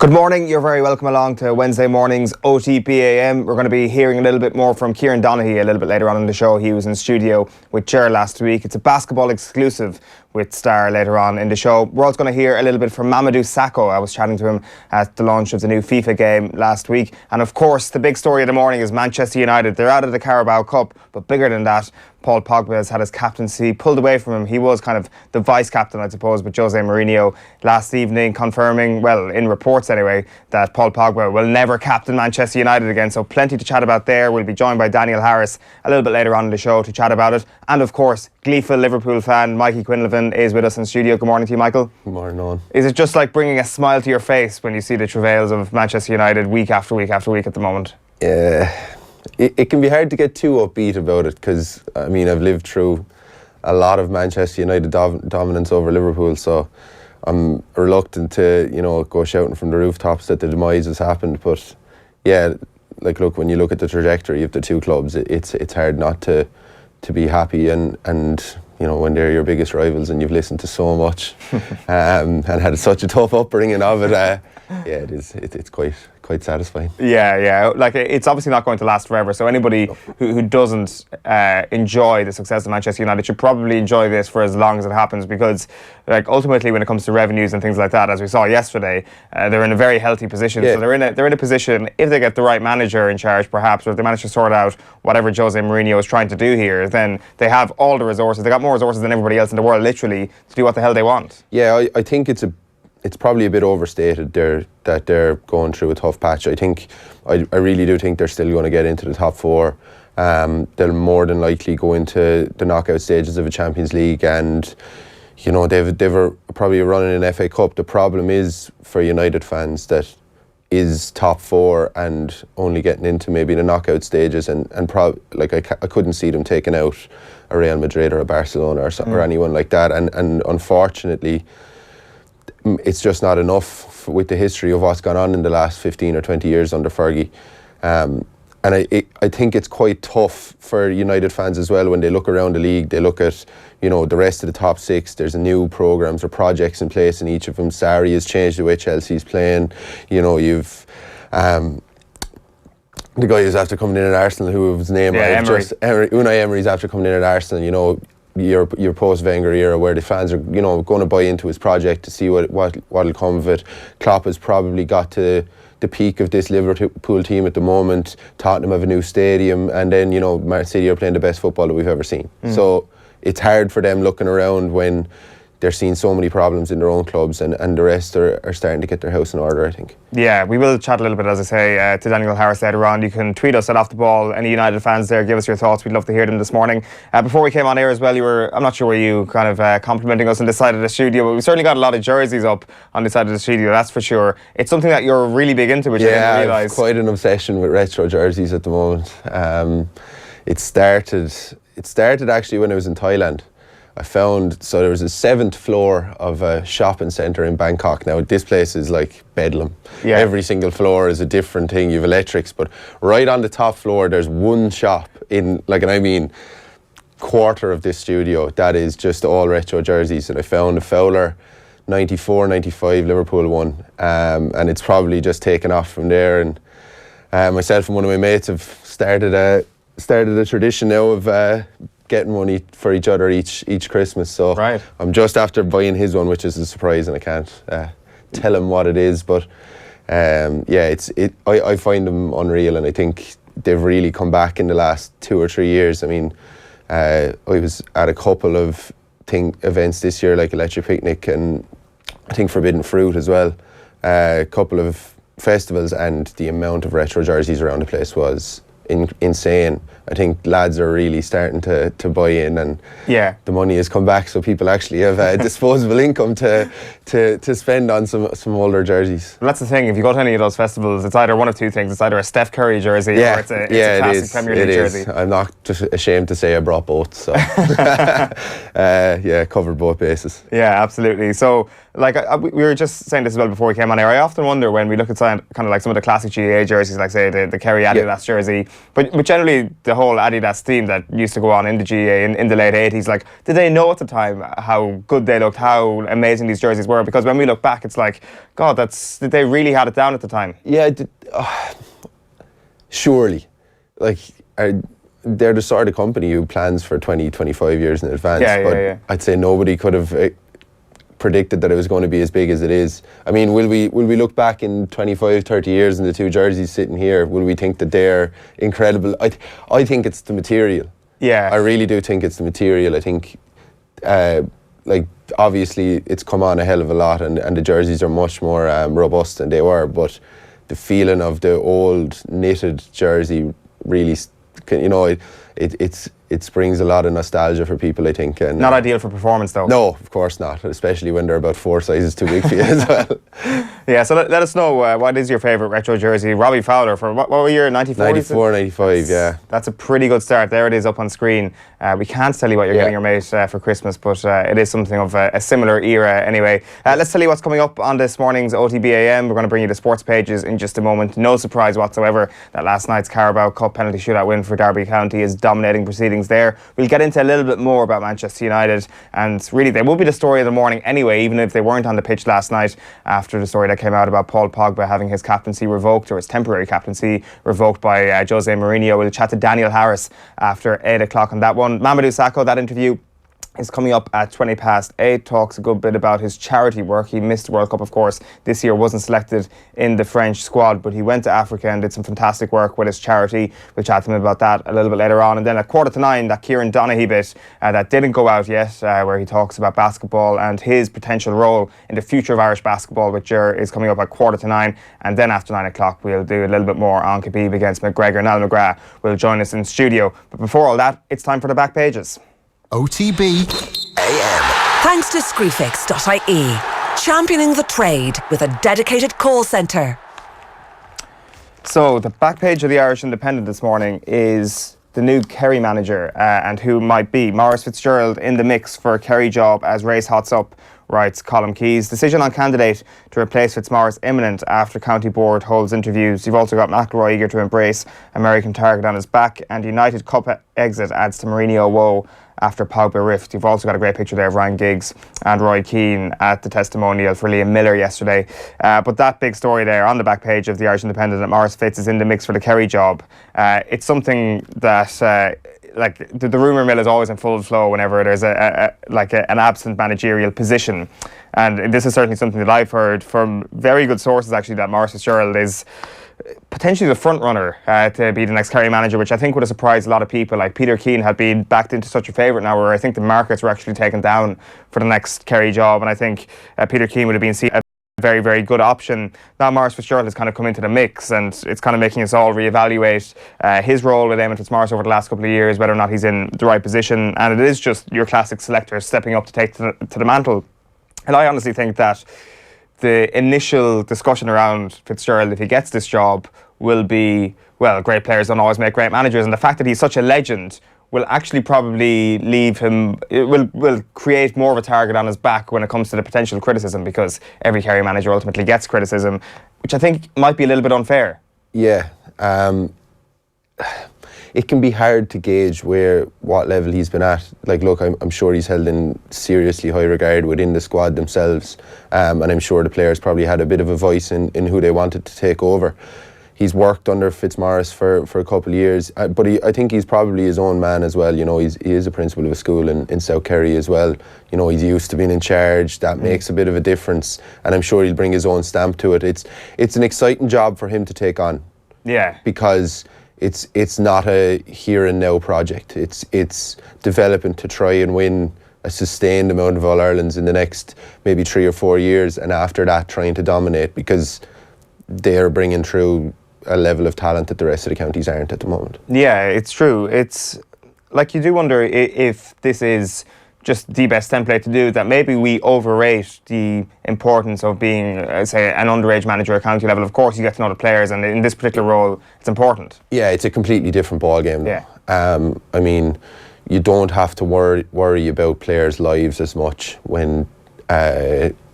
Good morning, you're very welcome along to Wednesday morning's OTB AM. We're going to be hearing a little bit more from Kieran Donaghy a little bit later on in the show. He was in studio with Ger last week. It's a basketball exclusive with Star later on in the show. We're also going to hear a little bit from Mamadou Sakho. I was chatting to him at the launch of the new FIFA game last week. And of course, the big story of the morning is Manchester United. They're out of the Carabao Cup, but bigger than that, Paul Pogba has had his captaincy pulled away from him. He was kind of the vice-captain, I suppose, with José Mourinho last evening confirming, well, in reports anyway, that Paul Pogba will never captain Manchester United again. So plenty to chat about there. We'll be joined by Daniel Harris a little bit later on in the show to chat about it. And of course, gleeful Liverpool fan Michael Quinlivan is with us in studio. Good morning to you, Michael. Good morning, Eoin. Is it just like bringing a smile to your face when you see the travails of Manchester United week after week after week at the moment? It can be hard to get too upbeat about it because, I mean, I've lived through a lot of Manchester United dominance over Liverpool, so I'm reluctant to, go shouting from the rooftops that the demise has happened. But yeah, look, when you look at the trajectory of the two clubs, it's hard not to be happy and when they're your biggest rivals and you've listened to so much and had such a tough upbringing of it. It's quite satisfying. Yeah. Like, it's obviously not going to last forever. So anybody who doesn't enjoy the success of Manchester United should probably enjoy this for as long as it happens, because, like, ultimately when it comes to revenues and things like that, as we saw yesterday, they're in a very healthy position. Yeah. So they're in a position, if they get the right manager in charge, perhaps, or if they manage to sort out whatever José Mourinho is trying to do here, then they have all the resources. They got more resources than everybody else in the world, literally, to do what the hell they want. Yeah, I think it's probably a bit overstated that they're going through a tough patch. I really do think they're still going to get into the top four. They'll more than likely go into the knockout stages of a Champions League, and they've probably running an FA Cup. The problem is for United fans that is top four and only getting into maybe the knockout stages, and I couldn't see them taking out a Real Madrid or a Barcelona or anyone like that, and unfortunately it's just not enough with the history of what's gone on in the last 15 or 20 years under Fergie. And I think it's quite tough for United fans as well when they look around the league. They look at, the rest of the top six. There's new programmes or projects in place in each of them. Sarri has changed the way Chelsea's playing. You've the guy who's after coming in at Arsenal, whose name Unai Emery's after coming in at Arsenal. Your post-Wenger era, where the fans are, going to buy into his project to see what'll come of it. Klopp has probably got to the peak of this Liverpool team at the moment. Tottenham have a new stadium, and then Man City are playing the best football that we've ever seen. So it's hard for them looking around when they're seeing so many problems in their own clubs, and the rest are starting to get their house in order, I think. Yeah, we will chat a little bit, as I say, to Daniel Harris later on. You can tweet us at Off The Ball. Any United fans there, give us your thoughts. We'd love to hear them this morning. Before we came on air as well, I'm not sure were you kind of complimenting us on this side of the studio, but we certainly got a lot of jerseys up on this side of the studio, that's for sure. It's something that you're really big into, which I didn't realise. I have quite an obsession with retro jerseys at the moment. It started actually when I was in Thailand. So there was a 7th floor of a shopping centre in Bangkok. Now, this place is like bedlam. Yeah. Every single floor is a different thing. You have electrics, but right on the top floor, there's one shop in, quarter of this studio that is just all retro jerseys. And I found a Fowler 94, 95 Liverpool one. And it's probably just taken off from there. And myself and one of my mates have started a tradition now of getting one for each other each Christmas. So right. I'm just after buying his one, which is a surprise, and I can't tell him what it is. But I find them unreal, and I think they've really come back in the last 2 or 3 years. I mean, I was at a couple of events this year, like Electric Picnic and I think Forbidden Fruit as well. A couple of festivals, and the amount of retro jerseys around the place was insane. I think lads are really starting to buy in, and the money has come back, so people actually have disposable income to spend on some older jerseys. Well, that's the thing, if you go to any of those festivals, it's either one of two things. It's either a Steph Curry jersey or it's a classic Premier League jersey. I'm not just ashamed to say I brought both, so covered both bases. Yeah, absolutely. So like we were just saying this as well before we came on air. I often wonder when we look at kind of like some of the classic GAA jerseys, like say the Kerry Adidas jersey, but generally the whole Adidas theme that used to go on in the GAA in the late 80s. Like, did they know at the time how good they looked, how amazing these jerseys were? Because when we look back, it's like, God, did they really had it down at the time? Yeah, surely. Like, they're the sort of company who plans for 20, 25 years in advance. But I'd say nobody could have predicted that it was going to be as big as it is. I mean, will we look back in 25, 30 years and the two jerseys sitting here, will we think that they're incredible? I think it's the material. Yeah. I really do think it's the material. I think, like, obviously it's come on a hell of a lot, and the jerseys are much more robust than they were, but the feeling of the old knitted jersey really, you know, it springs a lot of nostalgia for people, I think. And not ideal for performance, though. No, of course not, especially when they're about 4 sizes too big for you as well. Yeah, so let us know what is your favourite retro jersey. Robbie Fowler for what year? 94? 94, 95, yeah. That's a pretty good start. There it is up on screen. We can't tell you what you're getting your mate for Christmas, but it is something of a similar era anyway. Let's tell you what's coming up on this morning's OTB AM. We're going to bring you the sports pages in just a moment. No surprise whatsoever that last night's Carabao Cup penalty shootout win for Derby County is dominating proceedings there. We'll get into a little bit more about Manchester United, and really they will be the story of the morning anyway, even if they weren't on the pitch last night after the story that came out about Paul Pogba having his captaincy revoked, or his temporary captaincy revoked by José Mourinho. We'll chat to Daniel Harris after 8 o'clock on that one. Mamadou Sakho, that interview is coming up at 8:20. Talks a good bit about his charity work. He missed the World Cup, of course, this year, wasn't selected in the French squad, but he went to Africa and did some fantastic work with his charity. We'll chat to him about that a little bit later on. And then at 9:15, that Kieran Donaghy bit that didn't go out yet, where he talks about basketball and his potential role in the future of Irish basketball, which is coming up at 9:15. And then after 9 o'clock, we'll do a little bit more on Khabib against McGregor. Niall McGrath will join us in studio. But before all that, it's time for the back pages. OTB AM. Thanks to Screwfix.ie, championing the trade with a dedicated call centre. So the back page of the Irish Independent this morning is the new Kerry manager, and who might be Maurice Fitzgerald in the mix for a Kerry job as race hots up, writes Colm Keys. Decision on candidate to replace Fitzmaurice imminent after County Board holds interviews. You've also got McIlroy eager to embrace American target on his back, and United Cup exit adds to Mourinho woe after Pogba rift. You've also got a great picture there of Ryan Giggs and Roy Keane at the testimonial for Liam Miller yesterday. But that big story there on the back page of the Irish Independent, that Maurice Fitz is in the mix for the Kerry job. It's something that like the rumour mill is always in full flow whenever there's an absent managerial position. And this is certainly something that I've heard from very good sources, actually, that Maurice Fitzgerald is potentially the front runner to be the next Kerry manager, which I think would have surprised a lot of people. Like Peter Keane had been backed into such a favourite now, where I think the markets were actually taken down for the next Kerry job, and I think Peter Keane would have been seen as a very, very good option. Now Maurice Fitzgerald has kind of come into the mix, and it's kind of making us all reevaluate his role with Eamon Fitzmaurice over the last couple of years, whether or not he's in the right position. And it is just your classic selector stepping up to take to the mantle. And I honestly think that the initial discussion around Fitzgerald, if he gets this job, will be, well, great players don't always make great managers, and the fact that he's such a legend will actually probably leave him, it will create more of a target on his back when it comes to the potential criticism, because every Kerry manager ultimately gets criticism, which I think might be a little bit unfair. Yeah, it can be hard to gauge what level he's been at. Like, look, I'm sure he's held in seriously high regard within the squad themselves, and I'm sure the players probably had a bit of a voice in who they wanted to take over. He's worked under Fitzmaurice for a couple of years, but I think he's probably his own man as well. You know, he is a principal of a school in South Kerry as well. You know, he's used to being in charge. That makes a bit of a difference, and I'm sure he'll bring his own stamp to it. It's an exciting job for him to take on. Yeah, because it's not a here and now project. It's developing to try and win a sustained amount of All-Irelands in the next maybe 3 or 4 years, and after that trying to dominate, because they're bringing through a level of talent that the rest of the counties aren't at the moment. Yeah, it's true. It's like, you do wonder if this is just the best template to do, that maybe we overrate the importance of being, say, an underage manager at county level. Of course, you get to know the players, and in this particular role, it's important. Yeah, it's a completely different ball game. Yeah. I mean, you don't have to worry about players' lives as much when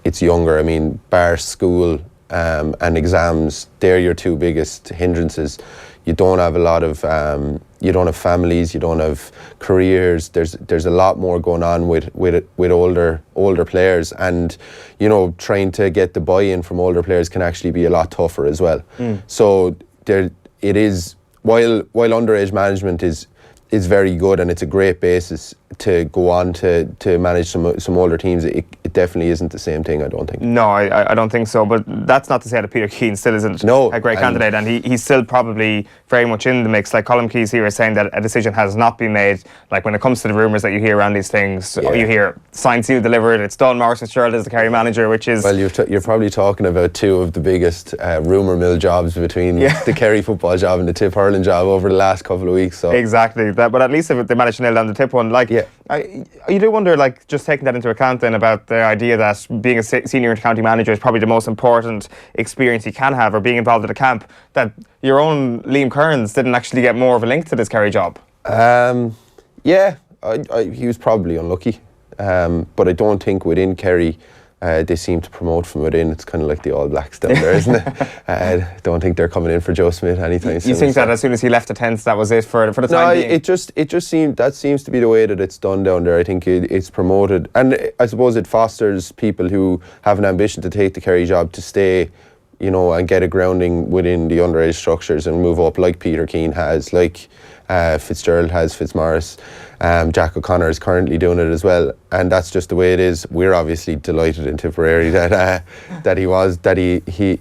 it's younger. I mean, bar school and exams, they're your two biggest hindrances. You don't have a lot of, you don't have families, you don't have careers. There's a lot more going on with older players, and you know, trying to get the buy-in from older players can actually be a lot tougher as well. So it is, while underage management is very good and it's a great basis to go on to manage some older teams, it definitely isn't the same thing, I don't think. No, I don't think so, but that's not to say that Peter Keane still isn't a great candidate, and he's still probably very much in the mix. Like Colm Keys here is saying that a decision has not been made. Like when it comes to the rumours that you hear around these things, you hear signed, sealed, delivered, it's done, Maurice Fitzgerald is the Kerry manager, which is... Well, you're probably talking about two of the biggest rumour mill jobs between the Kerry football job and the Tip hurling job over the last couple of weeks. So. Exactly, but at least if they managed to nail down the Tip one, like... You do wonder, like, just taking that into account then, about the idea that being a senior county manager is probably the most important experience you can have, or being involved at a camp, that your own Liam Kearns didn't actually get more of a link to this Kerry job. He was probably unlucky, but I don't think within Kerry they seem to promote from within. It's kind of like the All Blacks down there, isn't it? I don't think they're coming in for Joe Smith anytime soon. You think that as soon as he left the tents, that was it for the time being? It just seems to be the way that it's done down there. I think it's promoted, and I suppose it fosters people who have an ambition to take the Kerry job to stay, you know, and get a grounding within the underage structures and move up, like Peter Keane has, like Fitzgerald has, Fitzmaurice. Jack O'Connor is currently doing it as well, and that's just the way it is. We're obviously delighted in Tipperary that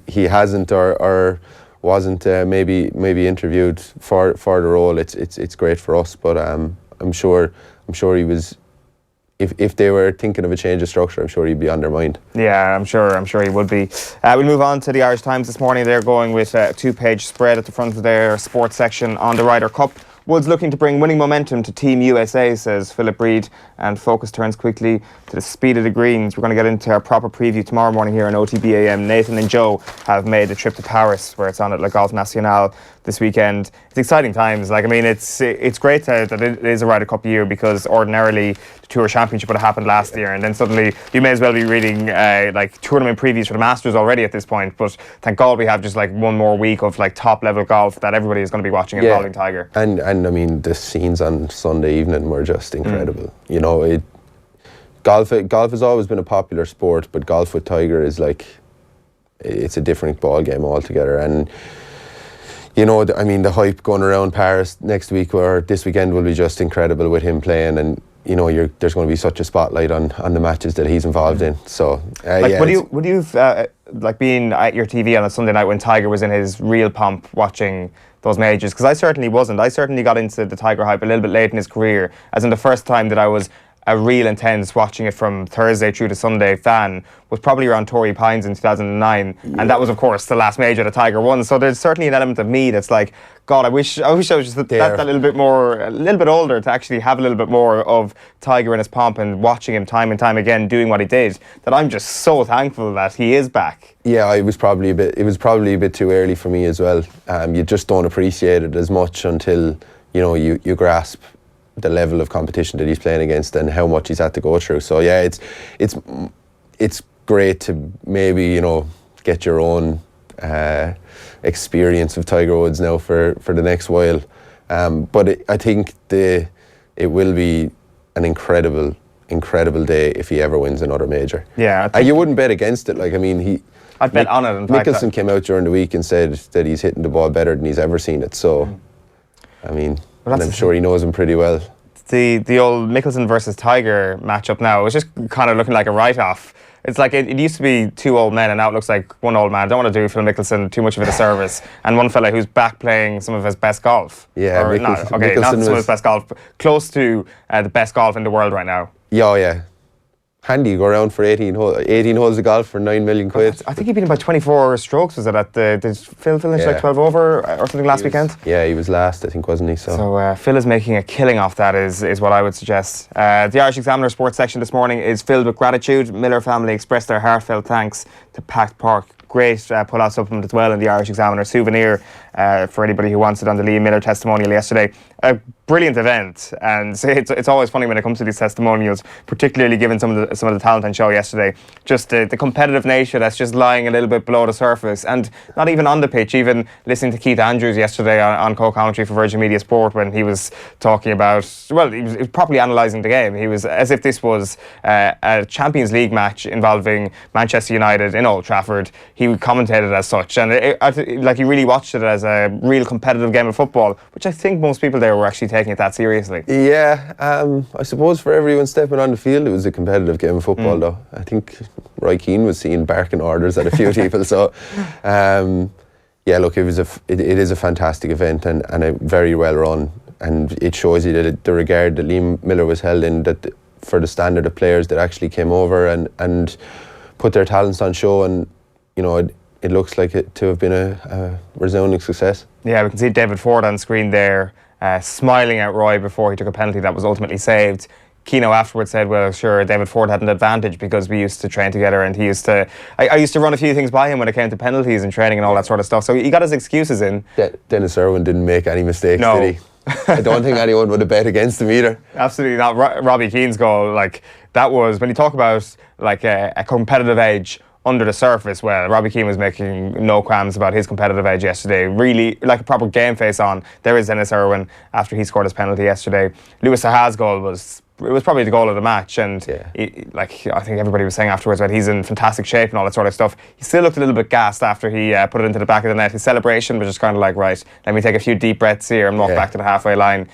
he hasn't or wasn't maybe interviewed for the role. It's great for us, but I'm sure he was. If they were thinking of a change of structure, I'm sure he'd be on their mind. Yeah, I'm sure he would be. We'll move on to the Irish Times this morning. They're going with a 2-page spread at the front of their sports section on the Ryder Cup. Woods looking to bring winning momentum to Team USA, says Philip Reid, and focus turns quickly to the speed of the greens. We're going to get into our proper preview tomorrow morning here on OTB AM. Nathan and Joe have made the trip to Paris, where it's on at Le Golf National this weekend. It's exciting times. Like, I mean, it's great that it is a Ryder Cup year, because ordinarily the Tour Championship would have happened last year, and then suddenly you may as well be reading like tournament previews for the Masters already at this point. But thank God we have just like one more week of like top level golf that everybody is going to be watching involving Tiger. And I mean, the scenes on Sunday evening were just incredible. You know, golf has always been a popular sport, but golf with Tiger is like, it's a different ball game altogether. And you know, I mean, the hype going around Paris next week or this weekend will be just incredible with him playing, and you know, there's going to be such a spotlight on the matches that he's involved in. So, would you like being at your TV on a Sunday night when Tiger was in his real pomp watching those majors? Because I certainly wasn't. I certainly got into the Tiger hype a little bit late in his career, as in the first time that I was a real intense watching it from Thursday through to Sunday fan was probably around Torrey Pines in 2009, and that was of course the last major that Tiger won. So there's certainly an element of me that's like, God, I wish I was just that little bit more, a little bit older to actually have a little bit more of Tiger in his pomp and watching him time and time again doing what he did. That I'm just so thankful that he is back. Yeah, it was probably a bit too early for me as well. You just don't appreciate it as much until you know you grasp the level of competition that he's playing against and how much he's had to go through. So yeah, it's great to maybe, you know, get your own experience of Tiger Woods now for the next while. But I think it will be an incredible day if he ever wins another major. Yeah, you wouldn't bet against it. Like, I mean, I'd bet on it. In fact, Mickelson came out during the week and said that he's hitting the ball better than he's ever seen it. So, I mean, and I'm sure he knows him pretty well. The old Mickelson versus Tiger matchup now is just kind of looking like a write-off. It's like it used to be two old men, and now it looks like one old man. I don't want to do Phil Mickelson too much of a disservice. And one fella who's back playing some of his best golf. Yeah, not some of his best golf, but close to the best golf in the world right now. Yeah. Handy, go around for 18 holes of golf for 9 million quid. I think he beat him by 24 strokes. Was it at did Phil finish like 12 over or something last weekend? Yeah, he was last, I think, wasn't he? So Phil is making a killing off that is what I would suggest. The Irish Examiner sports section this morning is filled with gratitude. Miller family expressed their heartfelt thanks to packed park. Great pull-out supplement as well in the Irish Examiner souvenir for anybody who wants it on the Liam Miller testimonial yesterday. A brilliant event, and it's always funny when it comes to these testimonials, particularly given some of the talent on show yesterday. Just the competitive nature that's just lying a little bit below the surface, and not even on the pitch. Even listening to Keith Andrews yesterday on co-commentary for Virgin Media Sport when he was talking about, well, he was properly analysing the game. He was as if this was a Champions League match involving Manchester United in Old Trafford. He commentated as such, and he really watched it as a real competitive game of football, which I think most people there were actually taking it that seriously. Yeah, I suppose for everyone stepping on the field, it was a competitive game of football, though. I think Roy Keane was seen barking orders at a few people. So, yeah, look, it is a fantastic event and a very well run, and it shows you that the regard that Liam Miller was held in, that for the standard of players that actually came over and put their talents on show, and it looks like it to have been a resounding success. Yeah, we can see David Ford on screen there, smiling at Roy before he took a penalty that was ultimately saved. Keano afterwards said, well, sure, David Ford had an advantage because we used to train together, and I used to run a few things by him when it came to penalties and training and all that sort of stuff. So he got his excuses in. Dennis Irwin didn't make any mistakes, no. Did he? I don't think anyone would have bet against him either. Absolutely not. Robbie Keane's goal, that was, when you talk about a competitive edge under the surface, well, Robbie Keane was making no qualms about his competitive edge yesterday. Really, like a proper game face on. There is Dennis Irwin after he scored his penalty yesterday. Louis Saha's goal was probably the goal of the match, and I think everybody was saying afterwards that he's in fantastic shape and all that sort of stuff. He still looked a little bit gassed after he put it into the back of the net. His celebration was just kind of like, right, let me take a few deep breaths here and walk back to the halfway line.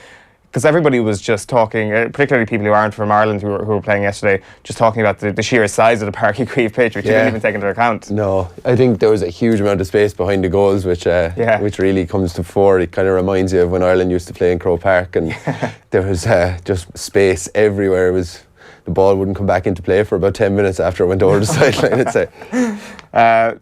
Because everybody was just talking, particularly people who aren't from Ireland who were playing yesterday, just talking about the sheer size of the Páirc Uí Chaoimh pitch, which you didn't even take into account. No, I think there was a huge amount of space behind the goals, which really comes to fore. It kind of reminds you of when Ireland used to play in Croke Park, and there was just space everywhere. The ball wouldn't come back into play for about 10 minutes after it went over the sideline, I'd say.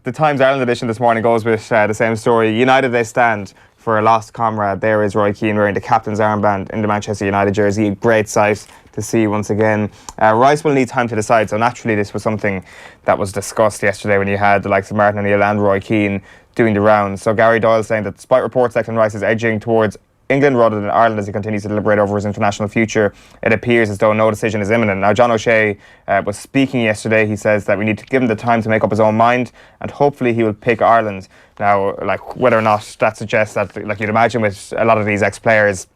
The Times Ireland edition this morning goes with the same story. United they stand for a lost comrade. There is Roy Keane wearing the captain's armband in the Manchester United jersey. A great sight to see once again. Rice will need time to decide, so naturally this was something that was discussed yesterday when you had the likes of Martin O'Neill and Roy Keane doing the rounds. So Gary Doyle saying that despite reports Declan Rice is edging towards England rather than Ireland as he continues to deliberate over his international future, it appears as though no decision is imminent. Now, John O'Shea was speaking yesterday. He says that we need to give him the time to make up his own mind, and hopefully he will pick Ireland. Now, whether or not that suggests that, you'd imagine with a lot of these ex-players,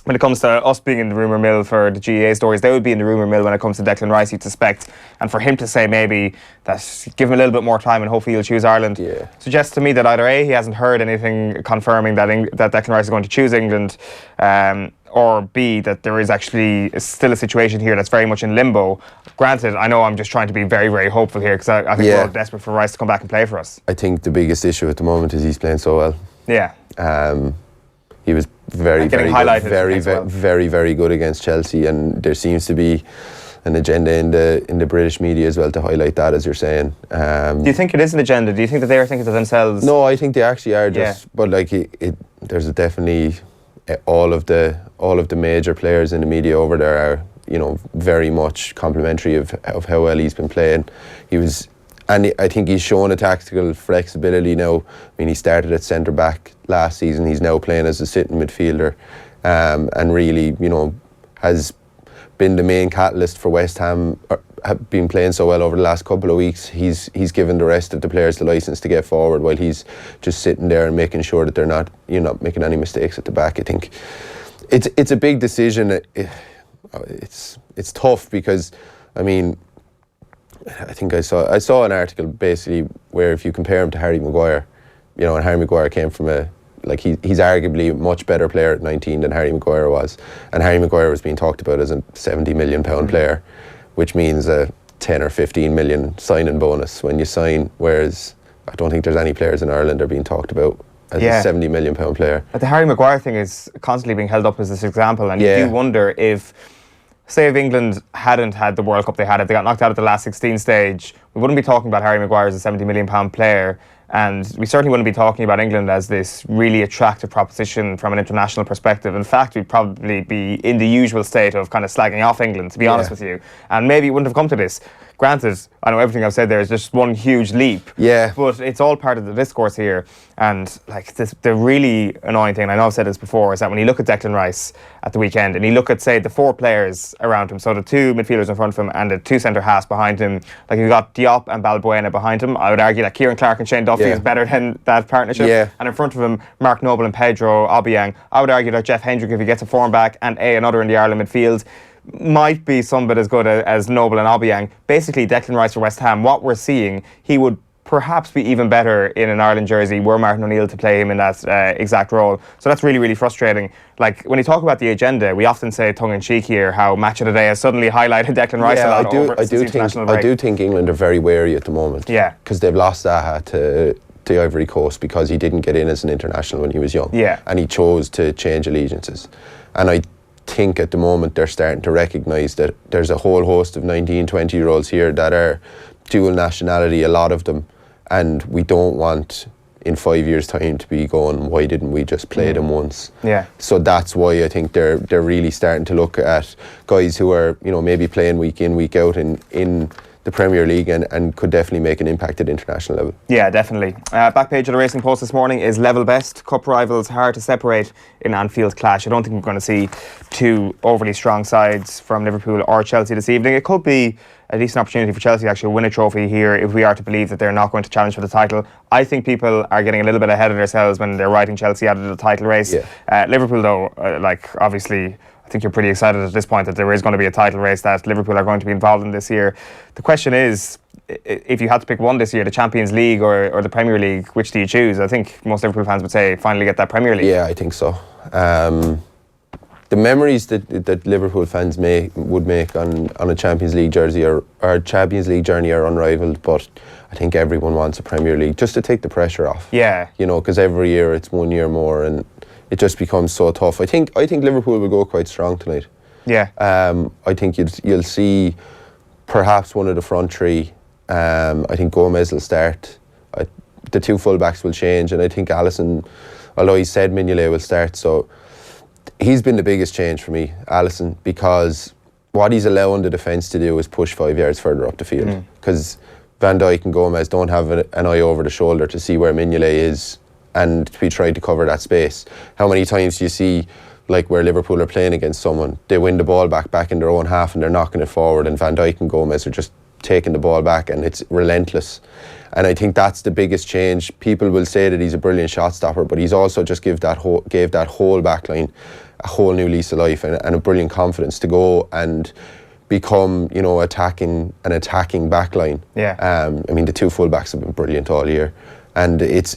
when it comes to us being in the rumour mill for the GEA stories, they would be in the rumour mill when it comes to Declan Rice, you'd suspect. And for him to say maybe that give him a little bit more time and hopefully he'll choose Ireland, suggests to me that either A, he hasn't heard anything confirming that Declan Rice is going to choose England, or B, that there is actually still a situation here that's very much in limbo. Granted, I know I'm just trying to be very, very hopeful here because I think we're all desperate for Rice to come back and play for us. I think the biggest issue at the moment is he's playing so well. Yeah. He was very good against Chelsea, and there seems to be an agenda in the British media as well to highlight that, as you're saying. Do you think it is an agenda? Do you think that they are thinking to themselves? No, I think they actually are. But there's definitely all of the major players in the media over there are very much complimentary of how well he's been playing. And I think he's shown a tactical flexibility now. I mean, he started at centre back last season. He's now playing as a sitting midfielder, and really, has been the main catalyst for West Ham. Have been playing so well over the last couple of weeks. He's given the rest of the players the licence to get forward, while he's just sitting there and making sure that they're not making any mistakes at the back. I think it's a big decision. It's tough because, I mean, I think I saw an article basically where if you compare him to Harry Maguire, and Harry Maguire came from he's arguably a much better player at 19 than Harry Maguire was, and Harry Maguire was being talked about as a £70 million player, which means a 10 or 15 million signing bonus when you sign, whereas I don't think there's any players in Ireland that are being talked about as a £70 million player. But the Harry Maguire thing is constantly being held up as this example, and you do wonder if England hadn't had the World Cup they had, if they got knocked out at the last 16 stage, we wouldn't be talking about Harry Maguire as a £70 million player, and we certainly wouldn't be talking about England as this really attractive proposition from an international perspective. In fact, we'd probably be in the usual state of kind of slagging off England, to be honest with you, and maybe it wouldn't have come to this. Granted, I know everything I've said there is just one huge leap. Yeah. But it's all part of the discourse here. And like the really annoying thing, and I know I've said this before, is that when you look at Declan Rice at the weekend and you look at, say, the 4 players around him, so the 2 midfielders in front of him and the 2 centre halves behind him, like you've got Diop and Balbuena behind him. I would argue that Kieran Clark and Shane Duffy is better than that partnership. Yeah. And in front of him, Mark Noble and Pedro Obiang. I would argue that Jeff Hendrick, if he gets a form back, and another in the Ireland midfield, might be some bit as good as Noble and Obiang. Basically, Declan Rice for West Ham, what we're seeing, he would perhaps be even better in an Ireland jersey were Martin O'Neill to play him in that exact role. So that's really, really frustrating. Like, when you talk about the agenda, we often say tongue-in-cheek here how Match of the Day has suddenly highlighted Declan Rice a lot I do think England are very wary at the moment. Yeah. Because they've lost Zaha to the Ivory Coast because he didn't get in as an international when he was young. Yeah. And he chose to change allegiances. And I think at the moment they're starting to recognise that there's a whole host of 19, 20-year-olds here that are dual nationality, a lot of them, and we don't want in 5 years' time to be going, why didn't we just play them once? Yeah. So that's why I think they're really starting to look at guys who are, you know, maybe playing week in, week out in the Premier League and could definitely make an impact at international level. Yeah, definitely. Back page of the Racing Post this morning is level best. Cup rivals hard to separate in Anfield clash. I don't think we're going to see 2 overly strong sides from Liverpool or Chelsea this evening. It could be a decent opportunity for Chelsea to actually win a trophy here if we are to believe that they're not going to challenge for the title. I think people are getting a little bit ahead of themselves when they're writing Chelsea out of the title race. Yeah. Liverpool, though, obviously, I think you're pretty excited at this point that there is going to be a title race that Liverpool are going to be involved in this year. The question is, if you had to pick one this year, the Champions League or the Premier League, which do you choose? I think most Liverpool fans would say finally get that Premier League. Yeah, I think so. The memories that Liverpool fans would make on a Champions League jersey or Champions League journey are unrivaled, but I think everyone wants a Premier League just to take the pressure off. Yeah. You know, because every year it's 1 year more and it just becomes so tough. I think Liverpool will go quite strong tonight. Yeah. I think you'll see perhaps one of the front 3. I think Gomez will start. The 2 fullbacks will change, and I think Alisson, although he said Mignolet will start, so he's been the biggest change for me, Alisson, because what he's allowing the defence to do is push 5 yards further up the field, because Van Dijk and Gomez don't have an eye over the shoulder to see where Mignolet is and to be trying to cover that space. How many times do you see, like where Liverpool are playing against someone, they win the ball back in their own half and they're knocking it forward, and Van Dijk and Gomez are just taking the ball back, and it's relentless. And I think that's the biggest change. People will say that he's a brilliant shot stopper, but he's also just gave that whole back line a whole new lease of life and a brilliant confidence to go and become, you know, an attacking back line. Yeah. I mean, the 2 fullbacks have been brilliant all year, and it's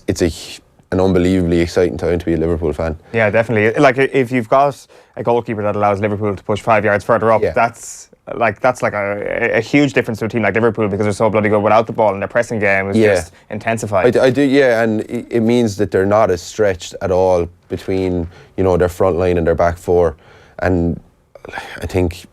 an unbelievably exciting time to be a Liverpool fan. Yeah, definitely. Like, if you've got a goalkeeper that allows Liverpool to push 5 yards further up, that's like a huge difference to a team like Liverpool, because they're so bloody good without the ball and their pressing game is just intensified. I do, yeah, and it means that they're not as stretched at all between, you know, their front line and their back 4. And I think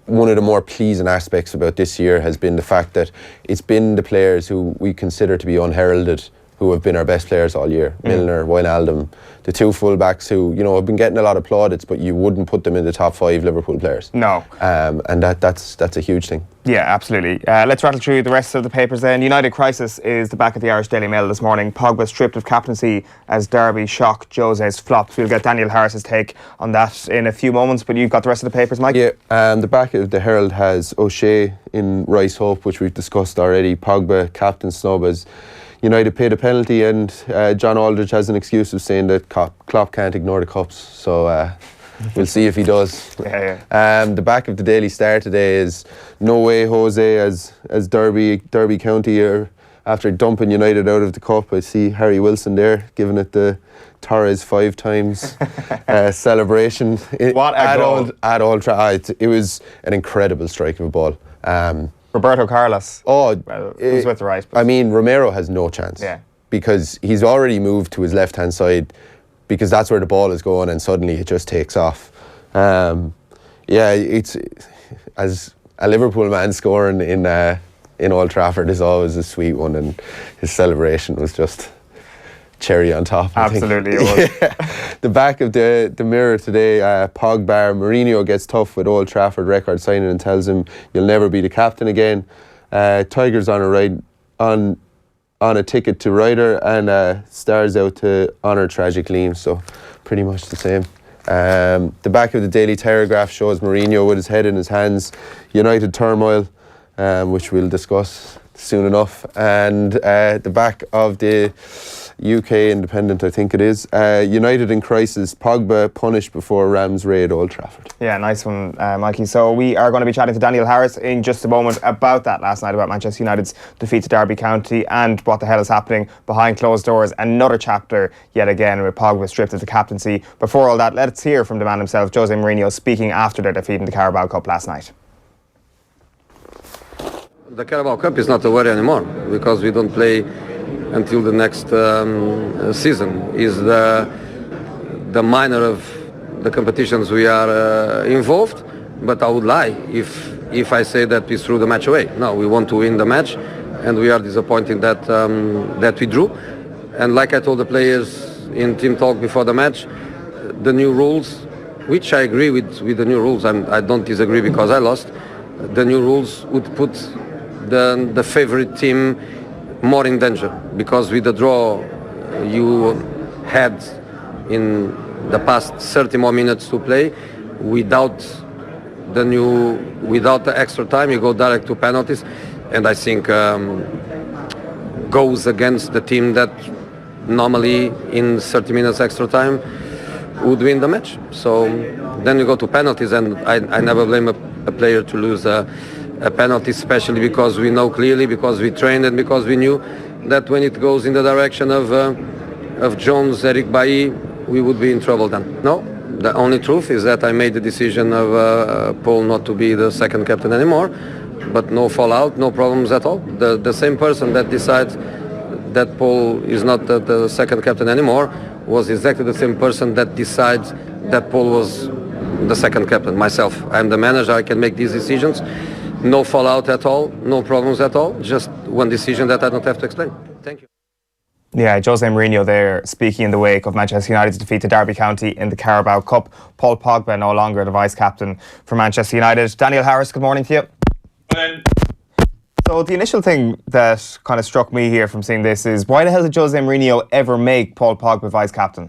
one of the more pleasing aspects about this year has been the fact that it's been the players who we consider to be unheralded who have been our best players all year. Milner, Wijnaldum, the 2 fullbacks who, you know, have been getting a lot of plaudits, but you wouldn't put them in the top 5 Liverpool players. No. And that's a huge thing. Yeah, absolutely. Let's rattle through the rest of the papers then. United crisis is the back of the Irish Daily Mail this morning. Pogba stripped of captaincy as Derby shock Jose's flops. We'll get Daniel Harris's take on that in a few moments, but you've got the rest of the papers, Mike? Yeah, the back of the Herald has O'Shea in Rice Hope, which we've discussed already. Pogba, captain snub as United paid a penalty, and John Aldridge has an excuse of saying that Klopp can't ignore the cups. So we'll see if he does. The back of the Daily Star today is no way Jose as Derby County are after dumping United out of the cup. I see Harry Wilson there giving it the Torres 5 times celebration. What a goal. At Old Trafford. It was an incredible strike of a ball. Roberto Carlos. Oh, who's with the right? I mean, Romero has no chance. Yeah. Because he's already moved to his left-hand side, because that's where the ball is going, and suddenly it just takes off. It's as a Liverpool man scoring in Old Trafford is always a sweet one, and his celebration was just cherry on top. Absolutely, it was. The back of the Mirror today, Pogba, Mourinho gets tough with Old Trafford record signing and tells him you'll never be the captain again. Tigers on a ride on a ticket to Ryder, and Stars out to honour tragic Liam, so pretty much the same. The back of the Daily Telegraph shows Mourinho with his head in his hands, United turmoil, which we'll discuss soon enough, and the back of the UK Independent, I think it is, United in crisis, Pogba punished before Rams raid Old Trafford. Yeah, nice one, Mikey. So we are going to be chatting to Daniel Harris in just a moment about that last night, about Manchester United's defeat to Derby County and what the hell is happening behind closed doors. Another chapter yet again with Pogba stripped of the captaincy. Before all that, let's hear from the man himself, José Mourinho, speaking after their defeat in the Carabao Cup last night. The Carabao Cup is not a worry anymore because we don't play until the next season. Is the minor of the competitions we are involved, but I would lie if I say that we threw the match away. No, we want to win the match, and we are disappointed that we drew. And like I told the players in team talk before the match, the new rules, which I agree with the new rules, and I don't disagree because I lost, the new rules would put the favorite team more in danger, because with the draw you had in the past 30 more minutes to play, without the extra time you go direct to penalties, and I think goes against the team that normally in 30 minutes extra time would win the match. So then you go to penalties, and I never blame a player to lose a penalty, especially because we know clearly, because we trained, and because we knew that when it goes in the direction of Jones, Eric Bailly, we would be in trouble then. No, the only truth is that I made the decision of Paul not to be the second captain anymore, but no fallout, no problems at all. The same person that decides that Paul is not the second captain anymore was exactly the same person that decides that Paul was the second captain. Myself, I'm the manager, I can make these decisions. No fallout at all, no problems at all, just one decision that I don't have to explain. Thank you. Yeah, José Mourinho there speaking in the wake of Manchester United's defeat to Derby County in the Carabao Cup. Paul Pogba no longer the vice-captain for Manchester United. Daniel Harris, good morning to you. So the initial thing that kind of struck me here from seeing this is, why the hell did José Mourinho ever make Paul Pogba vice-captain?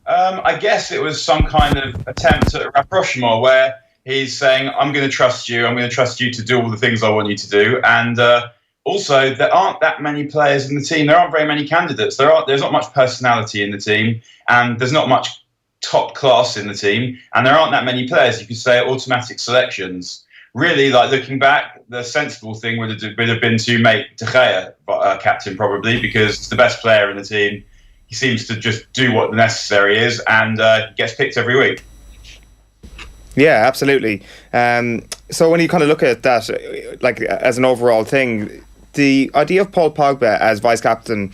I guess it was some kind of attempt at a rapprochement where he's saying, I'm going to trust you. I'm going to trust you to do all the things I want you to do. And also, there aren't that many players in the team. There aren't very many candidates. There's not much personality in the team. And there's not much top class in the team. And there aren't that many players. You could say automatic selections. Really, like looking back, the sensible thing would have been to make De Gea captain, probably, because it's the best player in the team. He seems to just do what the necessary is, and gets picked every week. Yeah, absolutely. So when you kind of look at that, like as an overall thing, the idea of Paul Pogba as vice-captain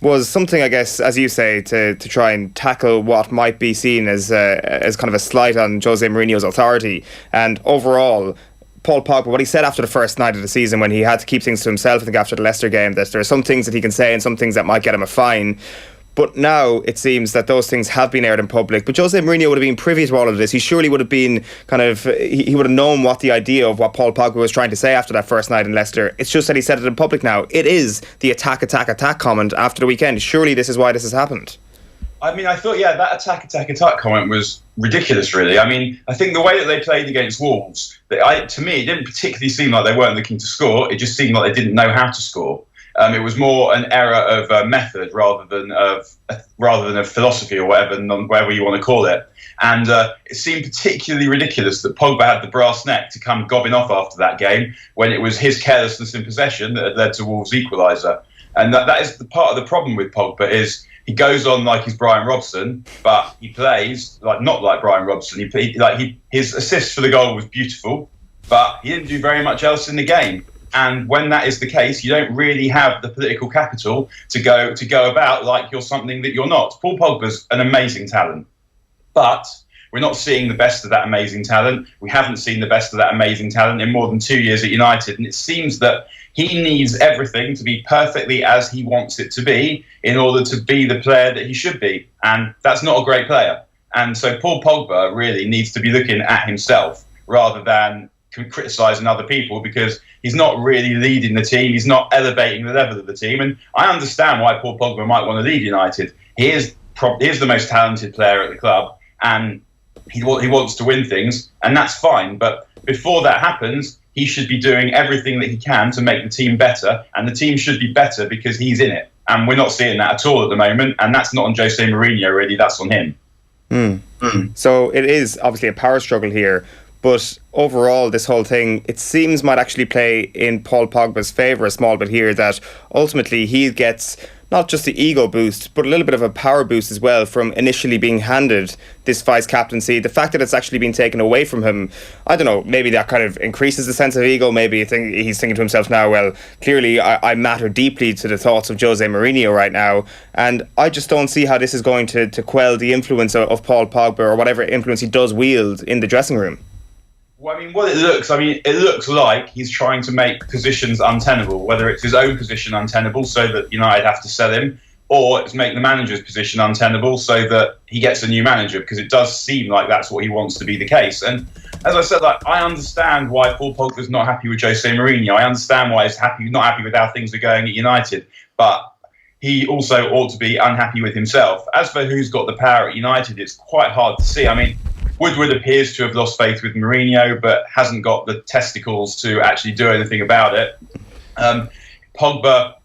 was something, I guess, as you say, to try and tackle what might be seen as kind of a slight on José Mourinho's authority. And overall, Paul Pogba, what he said after the first night of the season, when he had to keep things to himself, I think after the Leicester game, that there are some things that he can say and some things that might get him a fine. But now it seems that those things have been aired in public. But José Mourinho would have been privy to all of this. He surely would have been he would have known what the idea of what Paul Pogba was trying to say after that first night in Leicester. It's just that he said it in public now. It is the attack comment after the weekend. Surely this is why this has happened. I mean, I thought, that attack comment was ridiculous, really. I mean, I think the way that they played against Wolves, to me, it didn't particularly seem like they weren't looking to score. It just seemed like they didn't know how to score. It was more an error of method rather than of philosophy or whatever you want to call it. And it seemed particularly ridiculous that Pogba had the brass neck to come gobbing off after that game when it was his carelessness in possession that had led to Wolves' equaliser. And that is the part of the problem with Pogba is he goes on like he's Brian Robson, but he plays not like Brian Robson. His assist for the goal was beautiful, but he didn't do very much else in the game. And when that is the case, you don't really have the political capital to go about like you're something that you're not. Paul Pogba's an amazing talent, but we're not seeing the best of that amazing talent. We haven't seen the best of that amazing talent in more than 2 years at United. And it seems that he needs everything to be perfectly as he wants it to be in order to be the player that he should be. And that's not a great player. And so Paul Pogba really needs to be looking at himself rather than criticising other people because he's not really leading the team. He's not elevating the level of the team. And I understand why Paul Pogba might want to leave United. He is the most talented player at the club, and he wants to win things, and that's fine. But before that happens, he should be doing everything that he can to make the team better, and the team should be better because he's in it. And we're not seeing that at all at the moment, and that's not on José Mourinho, really, that's on him. So it is obviously a power struggle here, but overall this whole thing, it seems, might actually play in Paul Pogba's favour a small bit here, that ultimately he gets not just the ego boost, but a little bit of a power boost as well from initially being handed this vice captaincy. The fact that it's actually been taken away from him, I don't know, maybe that kind of increases the sense of ego. Maybe he's thinking to himself now, well, clearly I matter deeply to the thoughts of José Mourinho right now, and I just don't see how this is going to quell the influence of Paul Pogba, or whatever influence he does wield in the dressing room. Well, it looks like he's trying to make positions untenable, whether it's his own position untenable so that United have to sell him, or it's make the manager's position untenable so that he gets a new manager, because it does seem like that's what he wants to be the case. And as I said, I understand why Paul Pogba's not happy with José Mourinho. I understand why he's not happy with how things are going at United, but he also ought to be unhappy with himself. As for who's got the power at United, it's quite hard to see. I mean, Woodward appears to have lost faith with Mourinho, but hasn't got the testicles to actually do anything about it. Pogba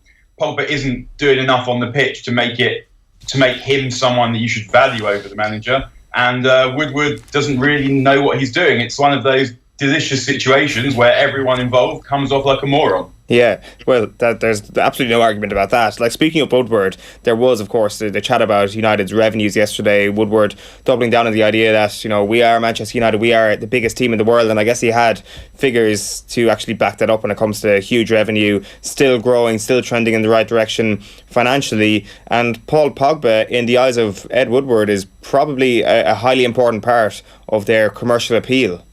isn't doing enough on the pitch to make him someone that you should value over the manager. And Woodward doesn't really know what he's doing. It's one of those delicious situations where everyone involved comes off like a moron. Yeah, well, there's absolutely no argument about that. Like, speaking of Woodward, there was, of course, the chat about United's revenues yesterday. Woodward doubling down on the idea that, we are Manchester United, we are the biggest team in the world, and I guess he had figures to actually back that up when it comes to huge revenue, still growing, still trending in the right direction financially. And Paul Pogba, in the eyes of Ed Woodward, is probably a highly important part of their commercial appeal.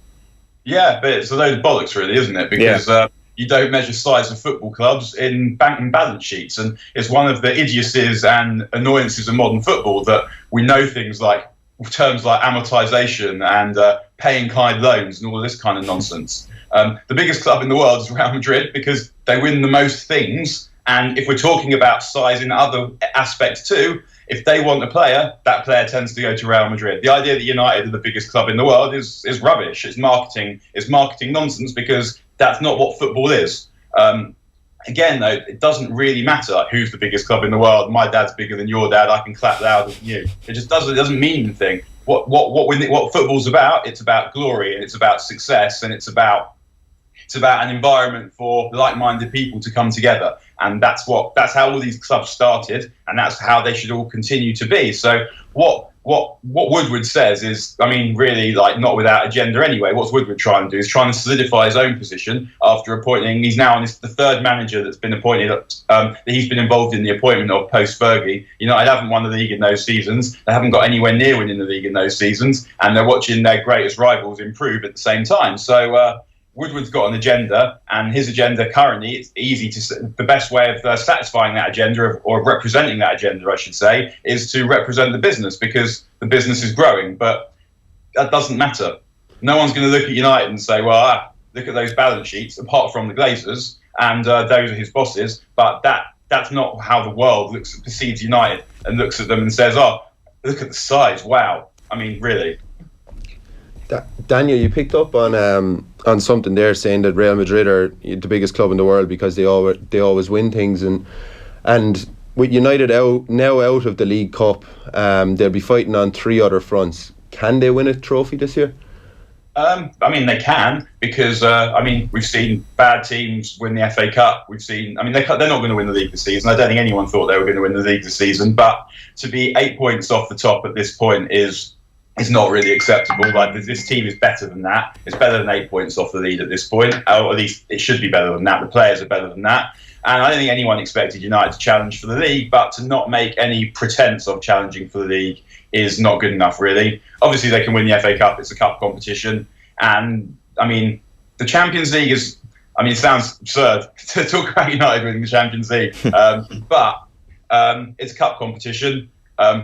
Yeah, but it's a load of bollocks, really, isn't it? Because you don't measure size of football clubs in bank and balance sheets. And it's one of the idiocies and annoyances of modern football that we know things like terms like amortisation and paying kind loans and all of this kind of nonsense. The biggest club in the world is Real Madrid because they win the most things. And if we're talking about size in other aspects too, if they want a player, that player tends to go to Real Madrid. The idea that United are the biggest club in the world is rubbish. It's marketing nonsense, because that's not what football is. Again, though, it doesn't really matter who's the biggest club in the world. My dad's bigger than your dad. I can clap louder than you. It just doesn't mean anything. What football's about? It's about glory, and it's about success, and it's about an environment for like-minded people to come together. And that's how all these clubs started, and that's how they should all continue to be. So what Woodward says is, really, not without agenda anyway. What's Woodward trying to do is trying to solidify his own position after appointing. He's now the third manager that's been appointed, that he's been involved in the appointment of post-Fergie. United haven't won the league in those seasons. They haven't got anywhere near winning the league in those seasons, and they're watching their greatest rivals improve at the same time. So Woodward's got an agenda, and his agenda currently, it's easy to. The best way of satisfying that agenda, or representing that agenda, I should say, is to represent the business, because the business is growing. But that doesn't matter. No one's going to look at United and say, well, look at those balance sheets, apart from the Glazers, and those are his bosses. But that's not how the world perceives United, and looks at them and says, oh, look at the size, wow. Really. Daniel, you picked up on something there, saying that Real Madrid are the biggest club in the world because they always win things, and with United now out of the League Cup, they'll be fighting on 3 other fronts. Can they win a trophy this year? They can, because we've seen bad teams win the FA Cup. We've seen, they're not going to win the league this season. I don't think anyone thought they were going to win the league this season. But to be 8 points off the top at this point is not really acceptable. This team is better than that. It's better than 8 points off the lead at this point, or at least it should be better than that. The players are better than that. And I don't think anyone expected United to challenge for the league, but to not make any pretense of challenging for the league is not good enough, really. Obviously, they can win the FA Cup. It's a cup competition. And, the Champions League is... it sounds absurd to talk about United winning the Champions League. But it's a cup competition.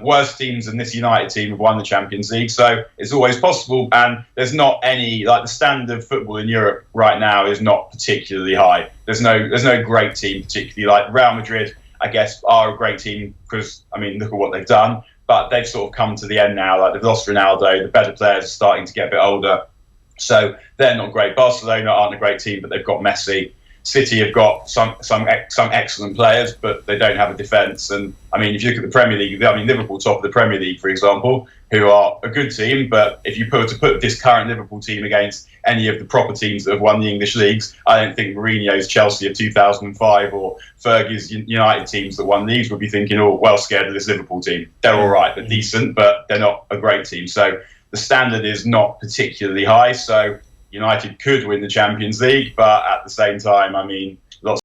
Worse teams than this United team have won the Champions League, so it's always possible. And there's not any, like, the standard of football in Europe right now is not particularly high. There's no great team particularly. Like Real Madrid, I guess, are a great team because, I mean, look at what they've done. But they've sort of come to the end now. Like, they've lost Ronaldo. The better players are starting to get a bit older, so they're not great. Barcelona aren't a great team, but they've got Messi. City have got some excellent players, but they don't have a defence. And I mean, if you look at the Premier League, I mean, Liverpool top of the Premier League, for example, who are a good team, but if you put this current Liverpool team against any of the proper teams that have won the English leagues, I don't think Mourinho's Chelsea of 2005 or Fergie's United teams that won leagues would be thinking, oh, well scared of this Liverpool team. They're all right, they're decent, but they're not a great team. So the standard is not particularly high. So United could win the Champions League, but at the same time, I mean, lots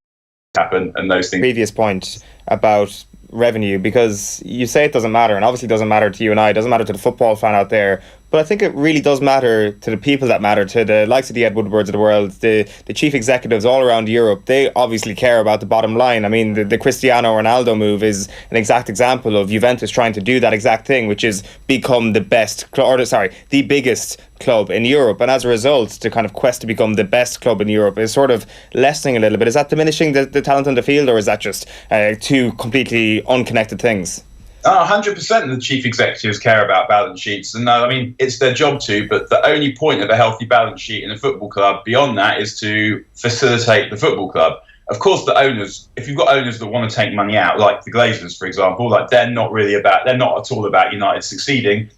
of happen and those things. Previous point about revenue, because you say it doesn't matter, and obviously it doesn't matter to you and I, it doesn't matter to the football fan out there, but I think it really does matter to the people that matter, to the likes of the Ed Woodwards of the world, the chief executives all around Europe. They obviously care about the bottom line. I mean, the Cristiano Ronaldo move is an exact example of Juventus trying to do that exact thing, which is become the biggest club in Europe. And as a result, the kind of quest to become the best club in Europe is sort of lessening a little bit. Is that diminishing the talent on the field, or is that just two completely unconnected things? 100% the chief executives care about balance sheets, and I mean, it's their job to, but the only point of a healthy balance sheet in a football club beyond that is to facilitate the football club. Of course, the owners, if you've got owners that want to take money out, like the Glazers, for example, like they're not at all about United succeeding,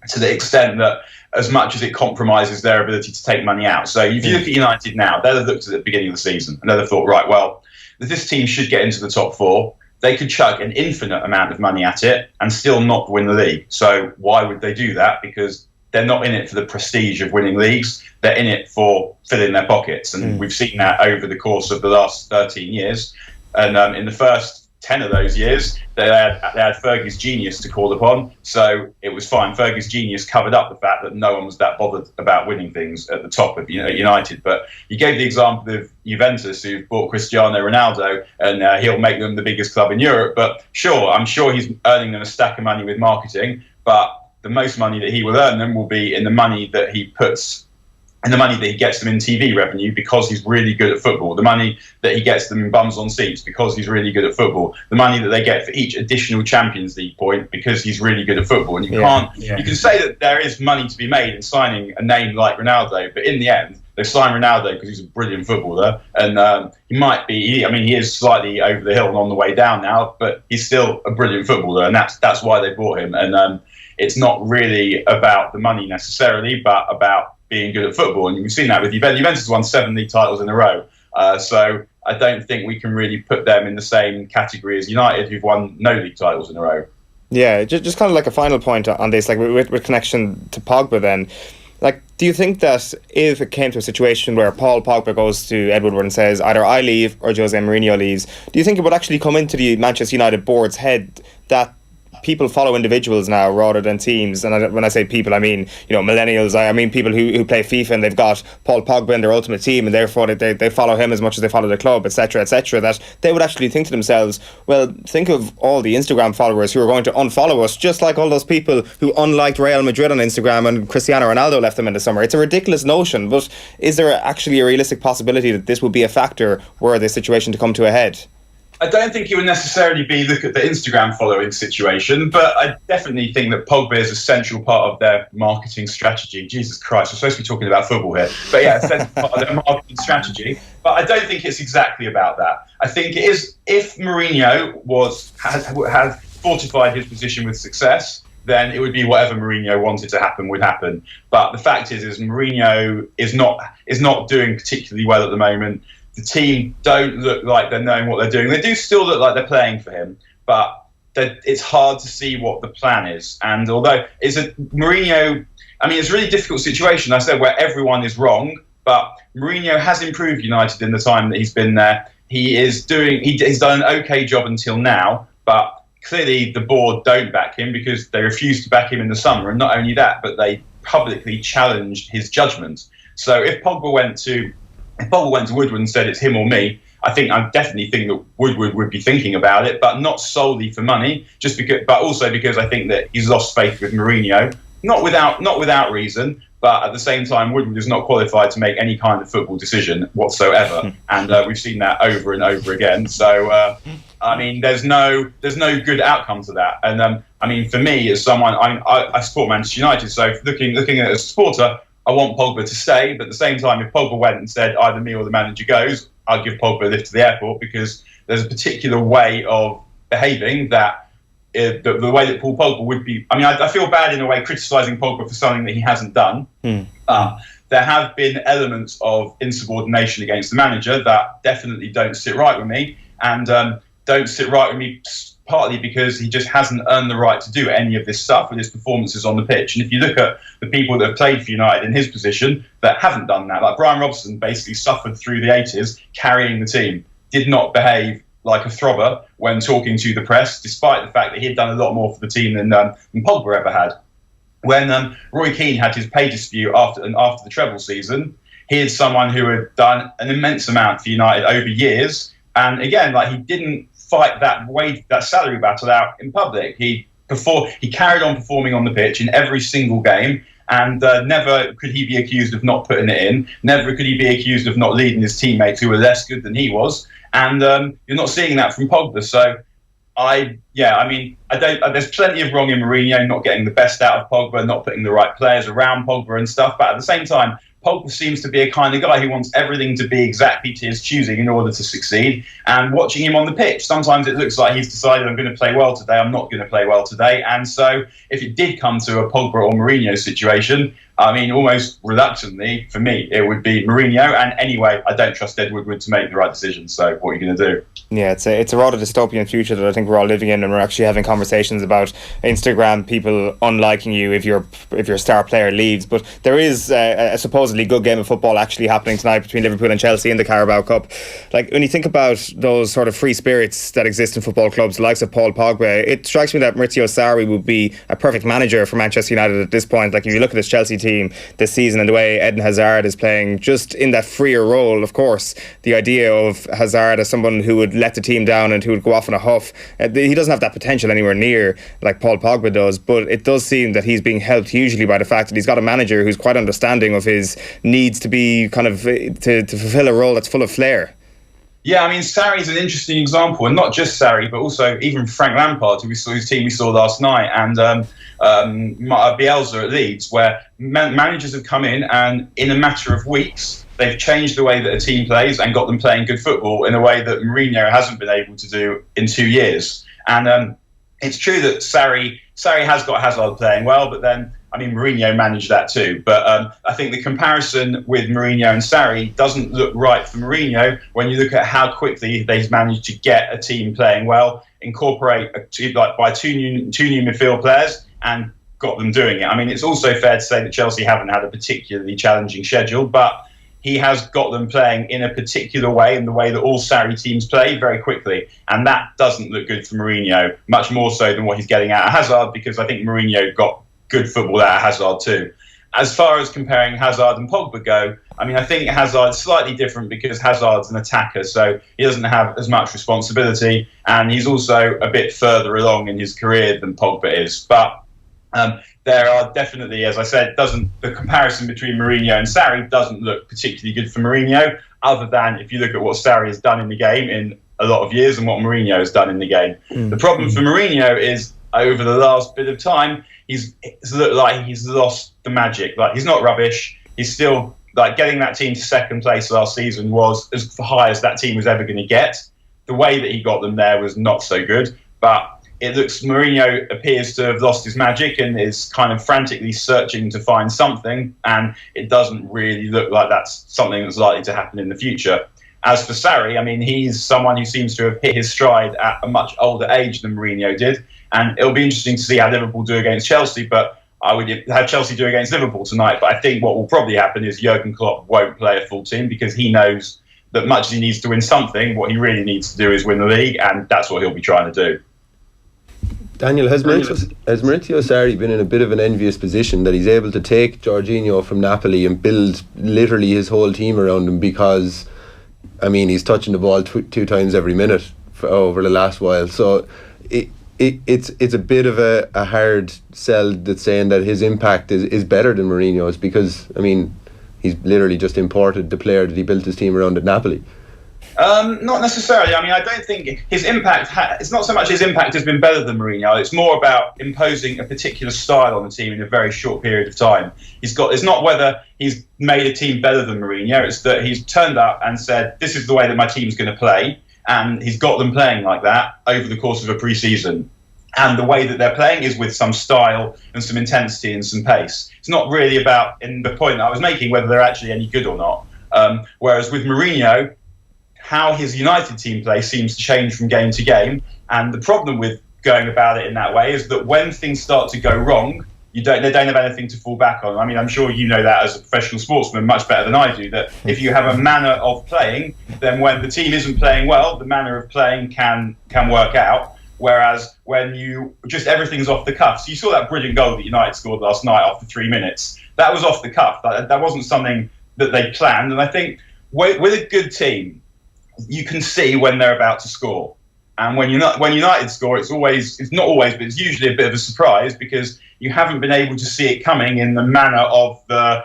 to the extent that as much as it compromises their ability to take money out. So if you look at United now, they'd have looked at the beginning of the season and they'd have thought, right, well, this team should get into the top four. They could chuck an infinite amount of money at it and still not win the league. So why would they do that? Because they're not in it for the prestige of winning leagues. They're in it for filling their pockets. And we've seen that over the course of the last 13 years. And in the first 10 of those years, they had Fergie's genius to call upon. So it was fine. Fergie's genius covered up the fact that no one was that bothered about winning things at the top of United. But you gave the example of Juventus, who've bought Cristiano Ronaldo, and he'll make them the biggest club in Europe. But sure, I'm sure he's earning them a stack of money with marketing, but the most money that he will earn them will be in the money that he puts, and the money that he gets them in TV revenue because he's really good at football, the money that he gets them in bums on seats because he's really good at football, the money that they get for each additional Champions League point because he's really good at football. And you can say that there is money to be made in signing a name like Ronaldo, but in the end, they've signed Ronaldo because he's a brilliant footballer, and he is slightly over the hill and on the way down now, but he's still a brilliant footballer, and that's why they bought him. And it's not really about the money necessarily, but about being good at football. And you've seen that with Juventus. Juventus won 7 league titles in a row. So I don't think we can really put them in the same category as United, who've won no league titles in a row. Yeah, just kind of like a final point on this, like with connection to Pogba then. Like, do you think that if it came to a situation where Paul Pogba goes to Ed Woodward and says either I leave or José Mourinho leaves, do you think it would actually come into the Manchester United board's head that people follow individuals now rather than teams? And when I say people, I mean, millennials. I mean people who play FIFA and they've got Paul Pogba in their ultimate team, and therefore they follow him as much as they follow the club, etc., etc., that they would actually think to themselves, well, think of all the Instagram followers who are going to unfollow us, just like all those people who unliked Real Madrid on Instagram and Cristiano Ronaldo left them in the summer. It's a ridiculous notion, but is there actually a realistic possibility that this will be a factor were this situation to come to a head? I don't think it would necessarily look at the Instagram following situation, but I definitely think that Pogba is a central part of their marketing strategy. Jesus Christ, we're supposed to be talking about football here. But yeah, a central part of their marketing strategy. But I don't think it's exactly about that. I think it is, if Mourinho had fortified his position with success, then it would be whatever Mourinho wanted to happen would happen. But the fact is Mourinho is not doing particularly well at the moment. The team don't look like they're knowing what they're doing. They do still look like they're playing for him, but it's hard to see what the plan is. And although it's a Mourinho, it's a really difficult situation, I said, where everyone is wrong, but Mourinho has improved United in the time that he's been there. He's done an okay job until now, but clearly the board don't back him because they refused to back him in the summer. And not only that, but they publicly challenged his judgment. So if Pogba went to Woodward and said it's him or me, I definitely think that Woodward would be thinking about it, but not solely for money, but also because I think that he's lost faith with Mourinho, not without reason. But at the same time, Woodward is not qualified to make any kind of football decision whatsoever, and we've seen that over and over again. So, there's no good outcome to that. And for me, as someone, I support Manchester United, so looking at it as a supporter, I want Pogba to stay. But at the same time, if Pogba went and said either me or the manager goes, I'd give Pogba a lift to the airport, because there's a particular way of behaving that. The way that Paul Pogba would be... I feel bad in a way criticising Pogba for something that he hasn't done. There have been elements of insubordination against the manager that definitely don't sit right with me, and don't sit right with me partly because he just hasn't earned the right to do any of this stuff with his performances on the pitch. And if you look at the people that have played for United in his position that haven't done that, like Brian Robson basically suffered through the 80s carrying the team, did not behave like a throbber when talking to the press, despite the fact that he had done a lot more for the team than Pogba ever had. When Roy Keane had his pay dispute after the treble season, he is someone who had done an immense amount for United over years, and again, he didn't fight that salary battle out in public. He carried on performing on the pitch in every single game, and never could he be accused of not putting it in. Never could he be accused of not leading his teammates who were less good than he was. And you're not seeing that from Pogba. So, there's plenty of wrong in Mourinho, not getting the best out of Pogba, not putting the right players around Pogba and stuff. But at the same time, Pogba seems to be a kind of guy who wants everything to be exactly to his choosing in order to succeed. And watching him on the pitch, sometimes it looks like he's decided, I'm going to play well today, I'm not going to play well today. And so if it did come to a Pogba or Mourinho situation, almost reluctantly, for me, it would be Mourinho. And anyway, I don't trust Ed Woodward to make the right decision. So what are you going to do? Yeah, it's a rather dystopian future that I think we're all living in, and we're actually having conversations about Instagram people unliking you if your star player leaves. But there is a supposedly good game of football actually happening tonight between Liverpool and Chelsea in the Carabao Cup. When you think about those sort of free spirits that exist in football clubs, the likes of Paul Pogba, it strikes me that Maurizio Sarri would be a perfect manager for Manchester United at this point. If you look at this Chelsea team this season and the way Eden Hazard is playing, just in that freer role, of course, the idea of Hazard as someone who would let the team down and who would go off in a huff, he doesn't have that potential anywhere near like Paul Pogba does, but it does seem that he's being helped hugely by the fact that he's got a manager who's quite understanding of his needs to be to fulfill a role that's full of flair. Yeah, Sarri's an interesting example, and not just Sarri, but also even Frank Lampard, whose team we saw last night, and Bielsa at Leeds, where managers have come in and in a matter of weeks they've changed the way that a team plays and got them playing good football in a way that Mourinho hasn't been able to do in 2 years. And it's true that Sarri has got Hazard playing well, but then Mourinho managed that too. But I think the comparison with Mourinho and Sarri doesn't look right for Mourinho when you look at how quickly they've managed to get a team playing well, incorporate by two new midfield players, and got them doing it. It's also fair to say that Chelsea haven't had a particularly challenging schedule, but he has got them playing in a particular way, in the way that all Sarri teams play, very quickly. And that doesn't look good for Mourinho, much more so than what he's getting out of Hazard, because I think Mourinho got good football out of Hazard too. As far as comparing Hazard and Pogba go, I think Hazard's slightly different because Hazard's an attacker, so he doesn't have as much responsibility, and he's also a bit further along in his career than Pogba is. But there are definitely, as I said, the comparison between Mourinho and Sarri doesn't look particularly good for Mourinho, other than if you look at what Sarri has done in the game in a lot of years and what Mourinho has done in the game. The problem for Mourinho is, over the last bit of time, it's looked like he's lost the magic. He's not rubbish. He's still, getting that team to second place last season was as high as that team was ever going to get. The way that he got them there was not so good, but Mourinho appears to have lost his magic and is kind of frantically searching to find something, and it doesn't really look like that's something that's likely to happen in the future. As for Sarri, he's someone who seems to have hit his stride at a much older age than Mourinho did, and it'll be interesting to see how Liverpool do against Chelsea, but I would have Chelsea do against Liverpool tonight. But I think what will probably happen is Jurgen Klopp won't play a full team, because he knows that much as he needs to win something, what he really needs to do is win the league, and that's what he'll be trying to do. Daniel, has Maurizio Sarri been in a bit of an envious position that he's able to take Jorginho from Napoli and build literally his whole team around him, because I mean, he's touching the ball 2 times every minute over the last while. So it's a bit of a hard sell that's saying that his impact is better than Mourinho's, because, I mean, he's literally just imported the player that he built his team around at Napoli. Not necessarily. I mean, I don't think his impact, it's not so much his impact has been better than Mourinho. It's more about imposing a particular style on the team in a very short period of time. It's not whether he's made a team better than Mourinho, it's that he's turned up and said, this is the way that my team's going to play. And he's got them playing like that over the course of a pre-season. And the way that they're playing is with some style and some intensity and some pace. It's not really about, in the point that I was making, whether they're actually any good or not. Whereas with Mourinho, how his United team play seems to change from game to game. And the problem with going about it in that way is that when things start to go wrong, they don't have anything to fall back on. I mean, I'm sure you know that as a professional sportsman much better than I do, that if you have a manner of playing, then when the team isn't playing well, the manner of playing can work out. Whereas when everything's off the cuff. So you saw that brilliant goal that United scored last night after 3 minutes. That was off the cuff. That wasn't something that they planned. And I think with a good team, you can see when they're about to score. And when United score, it's not always, but it's usually a bit of a surprise, because you haven't been able to see it coming in the manner of the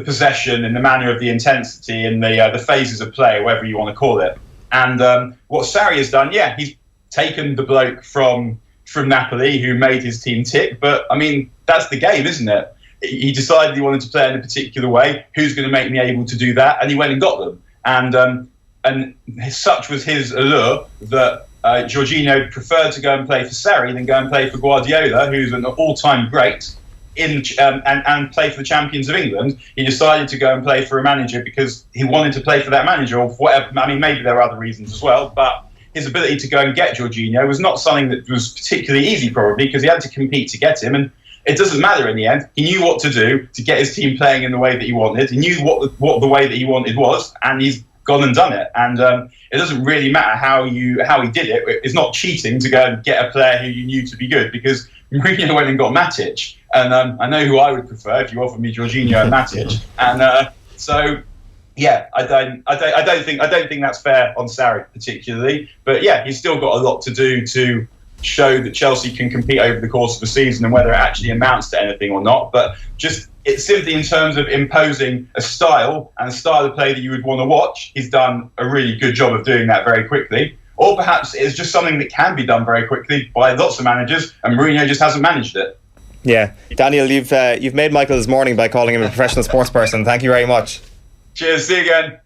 possession, in the manner of the intensity, and the phases of play, whatever you want to call it. And what Sarri has done, he's taken the bloke from Napoli who made his team tick. But I mean, that's the game, isn't it? He decided he wanted to play in a particular way. Who's going to make me able to do that? And he went and got them. And such was his allure that Jorginho preferred to go and play for Sarri than go and play for Guardiola, who's an all-time great, and play for the champions of England. He decided to go and play for a manager because he wanted to play for that manager, or for whatever. I mean, maybe there are other reasons as well, but his ability to go and get Jorginho was not something that was particularly easy, probably, because he had to compete to get him. And it doesn't matter in the end. He knew what to do to get his team playing in the way that he wanted. He knew what the way that he wanted was, and he's gone and done it. And it doesn't really matter how he did it. It's not cheating to go and get a player who you knew to be good, because Mourinho went and got Matic, and I know who I would prefer if you offered me Jorginho and Matic. And so I don't think that's fair on Sarri particularly. But he's still got a lot to do to show that Chelsea can compete over the course of the season, and whether it actually amounts to anything or not. But it's simply in terms of imposing a style and a style of play that you would want to watch, he's done a really good job of doing that very quickly. Or perhaps it's just something that can be done very quickly by lots of managers, and Mourinho just hasn't managed it. Yeah. Daniel, you've made Michael's morning by calling him a professional sports person. Thank you very much. Cheers, see you again.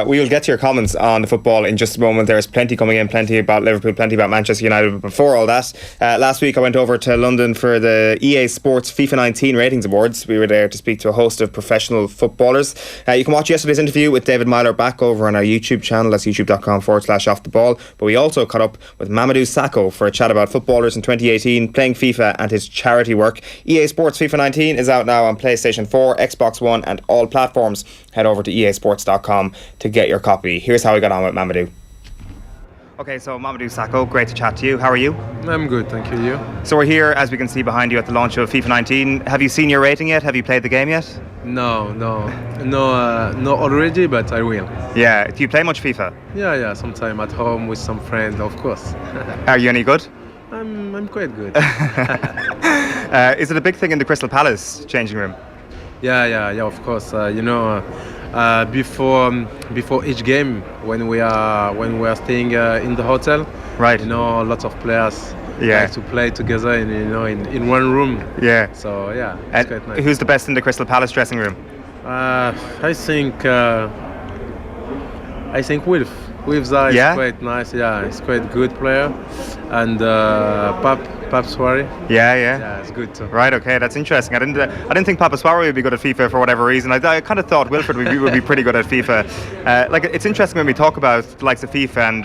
We'll get to your comments on the football in just a moment. There's plenty coming in, plenty about Liverpool, plenty about Manchester United. But before all that, last week I went over to London for the EA Sports FIFA 19 Ratings Awards. We were there to speak to a host of professional footballers. You can watch yesterday's interview with David Myler back over on our YouTube channel. That's youtube.com/offtheball. But we also caught up with Mamadou Sakho for a chat about footballers in 2018, playing FIFA and his charity work. EA Sports FIFA 19 is out now on PlayStation 4, Xbox One and all platforms. Head over to easports.com to get your copy. Here's how we got on with Mamadou. Okay, so Mamadou Sakho, great to chat to you. How are you? I'm good, thank you. You? So we're here, as we can see behind you, at the launch of FIFA 19. Have you seen your rating yet? Have you played the game yet? No, already, but I will. Yeah, do you play much FIFA? Yeah, sometime at home with some friends, of course. Are you any good? I'm quite good. Is it a big thing in the Crystal Palace changing room? Yeah, of course. Before each game, when we are staying in the hotel, right? Lots of players like to play together in one room. Yeah. So it's quite nice. Who's the best in the Crystal Palace dressing room? I think Wilf. Wilf's is quite nice. Yeah, he's quite good player, and Pap Suarez. Yeah, it's good too. Right, okay, that's interesting. I didn't think Papa Suarez would be good at FIFA for whatever reason. I kind of thought Wilfred would be pretty good at FIFA. It's interesting when we talk about the likes of FIFA, and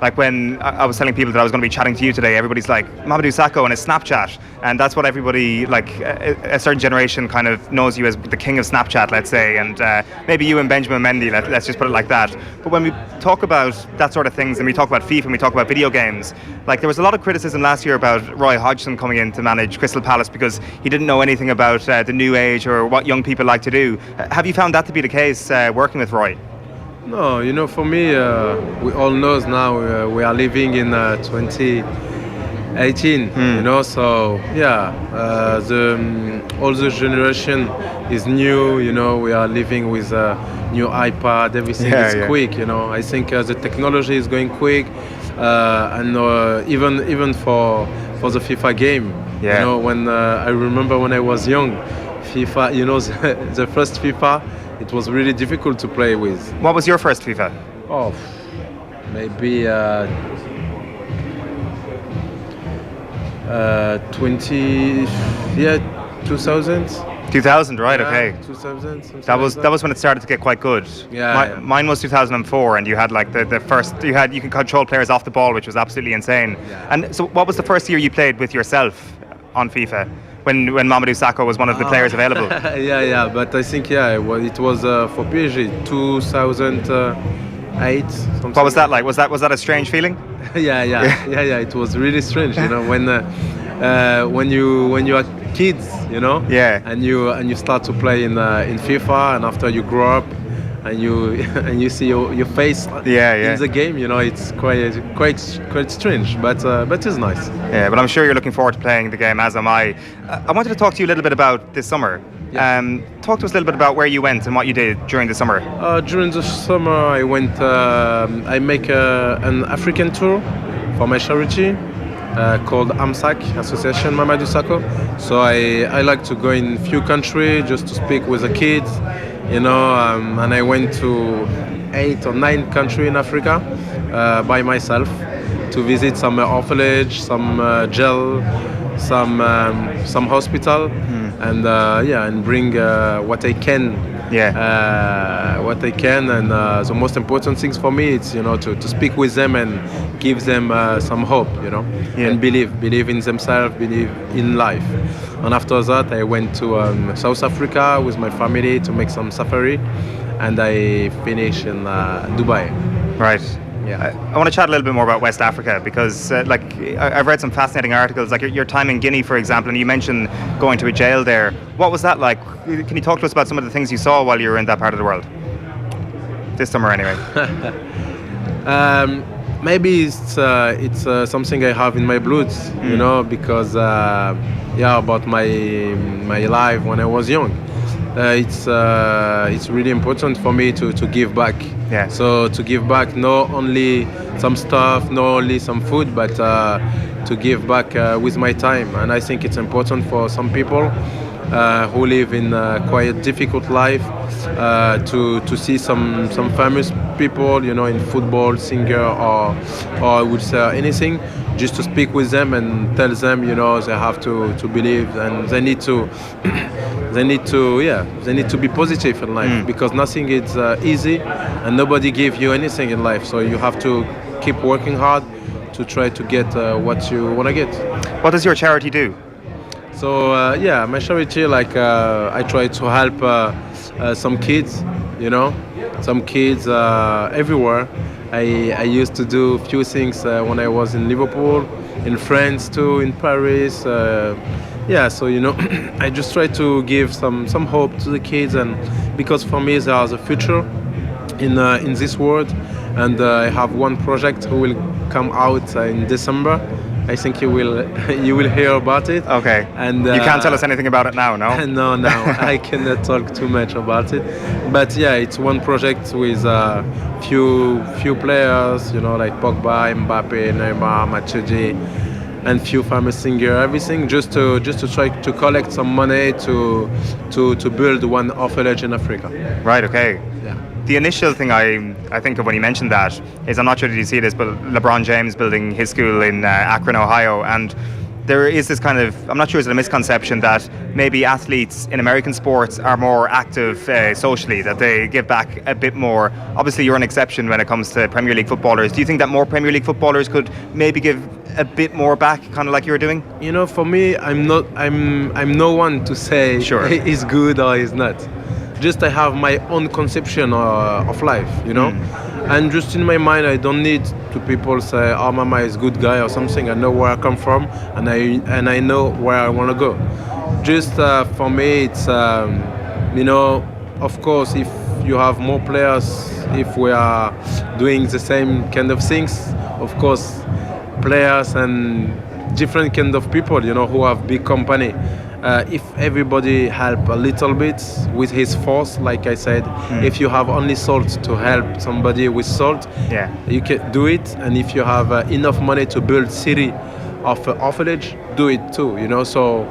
like when I was telling people that I was going to be chatting to you today, everybody's like Mamadou Sakho and his Snapchat, and that's what everybody, like a certain generation, kind of knows you as the king of Snapchat, let's say, and maybe you and Benjamin Mendy, let's just put it like that. But when we talk about that sort of things, and we talk about FIFA and we talk about video games, like there was a lot of criticism last year about Roy Hodgson coming in to manage Crystal Palace because he didn't know anything about the new age or what young people like to do. Have you found that to be the case working with Roy? No, you know, for me, we all know now we are living in 2018. You know, so yeah, all the generation is new. You know, we are living with new iPad. Everything is quick. You know, I think the technology is going quick, and even for the FIFA game. You know, when I remember when I was young, FIFA. You know, the first FIFA. It was really difficult to play with. What was your first FIFA? Oh, maybe 2000. 2000, right? Yeah, okay. 2000. That was when it started to get quite good. Yeah. Mine was 2004, and you had like the first. You can control players off the ball, which was absolutely insane. Yeah. And so, what was the first year you played with yourself on FIFA? When Mamadou Sakho was one of the players available. yeah, but I think it was for PSG 2008. What was that like? Was that a strange feeling? yeah. It was really strange, you know, when you are kids, you know, and you start to play in FIFA, and after you grow up, and you see your face in the game, you know, it's quite strange, but it's nice. Yeah, but I'm sure you're looking forward to playing the game, as am I. I wanted to talk to you a little bit about this summer. Yeah. Talk to us a little bit about where you went and what you did during the summer. During the summer, I went. I make an African tour for my charity called AMSAC, Association Mamadou Sakho. So I like to go in few countries just to speak with the kids. You know, and I went to 8 or 9 countries in Africa by myself to visit some orphanage, some jail, some hospital, and bring what I can. What I can, and the most important things for me, it's, you know, to speak with them and give them some hope, you know, and believe in themselves, believe in life. And after that, I went to South Africa with my family to make some safari, and I finished in Dubai. Right. Yeah. I want to chat a little bit more about West Africa, because I've read some fascinating articles, like your time in Guinea, for example, and you mentioned going to a jail there. What was that like? Can you talk to us about some of the things you saw while you were in that part of the world? This summer, anyway. Maybe it's something I have in my blood, you know, because about my life when I was young. It's really important for me to give back. Yeah. So to give back, not only some stuff, not only some food, but to give back with my time. And I think it's important for some people who live in quite difficult life to see some famous people, you know, in football, singer, or I would say anything, just to speak with them and tell them, you know, they have to believe, and they need to be positive in life, because nothing is easy, and nobody gives you anything in life. So you have to keep working hard to try to get what you want to get. What does your charity do? So my charity, I try to help some kids, you know, some kids everywhere. I used to do a few things when I was in Liverpool, in France too, in Paris. So you know, I just try to give some hope to the kids, and because for me there's a future in this world, and I have one project who will come out in December. I think you will hear about it. Okay. And you can't tell us anything about it now, no? No, I cannot talk too much about it. But yeah, it's one project with few players, you know, like Pogba, Mbappe, Neymar, Matuidi, and few famous singers. Everything just to try to collect some money to build one orphanage in Africa. Right. Okay. Yeah. The initial thing I think of when you mentioned that is, I'm not sure did you see this, but LeBron James building his school in Akron, Ohio, and there is this kind of, I'm not sure, is it a misconception that maybe athletes in American sports are more active socially, that they give back a bit more. Obviously you're an exception when it comes to Premier League footballers. Do you think that more Premier League footballers could maybe give a bit more back, kind of like you're doing? You know, for me, I'm no one to say he's good or he's not. Just I have my own conception of life, you know, and just in my mind I don't need to people say, oh, Mama is a good guy or something. I know where I come from, and I know where I want to go. Just for me, it's you know, of course, if you have more players if we are doing the same kind of things. Of course, players and different kind of people, who have big company. If everybody help a little bit with his force, like I said, if you have only salt to help somebody with salt, you can do it. And if you have enough money to build city of orphanage, do it too. So